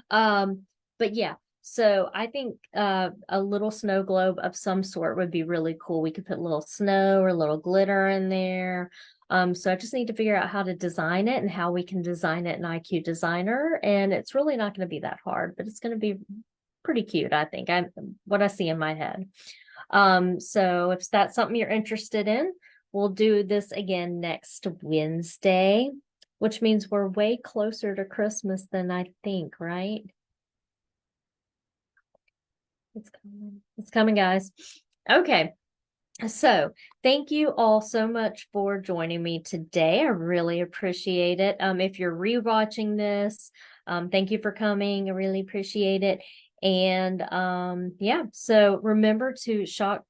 But yeah, so I think a little snow globe of some sort would be really cool. We could put a little snow or a little glitter in there. So I just need to figure out how to design it and how we can design it in IQ Designer. And it's really not going to be that hard, but it's going to be pretty cute, I think. What I see in my head. So if that's something you're interested in, we'll do this again next Wednesday, which means we're way closer to Christmas than I think, right? It's coming. It's coming, guys. Okay. So thank you all so much for joining me today. I really appreciate it. If you're rewatching this, thank you for coming. I really appreciate it. And yeah, so remember to shop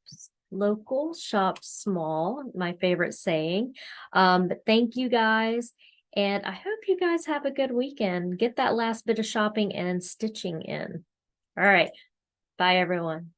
local, shop small, my favorite saying. But thank you guys. And I hope you guys have a good weekend. Get that last bit of shopping and stitching in. All right. Bye, everyone.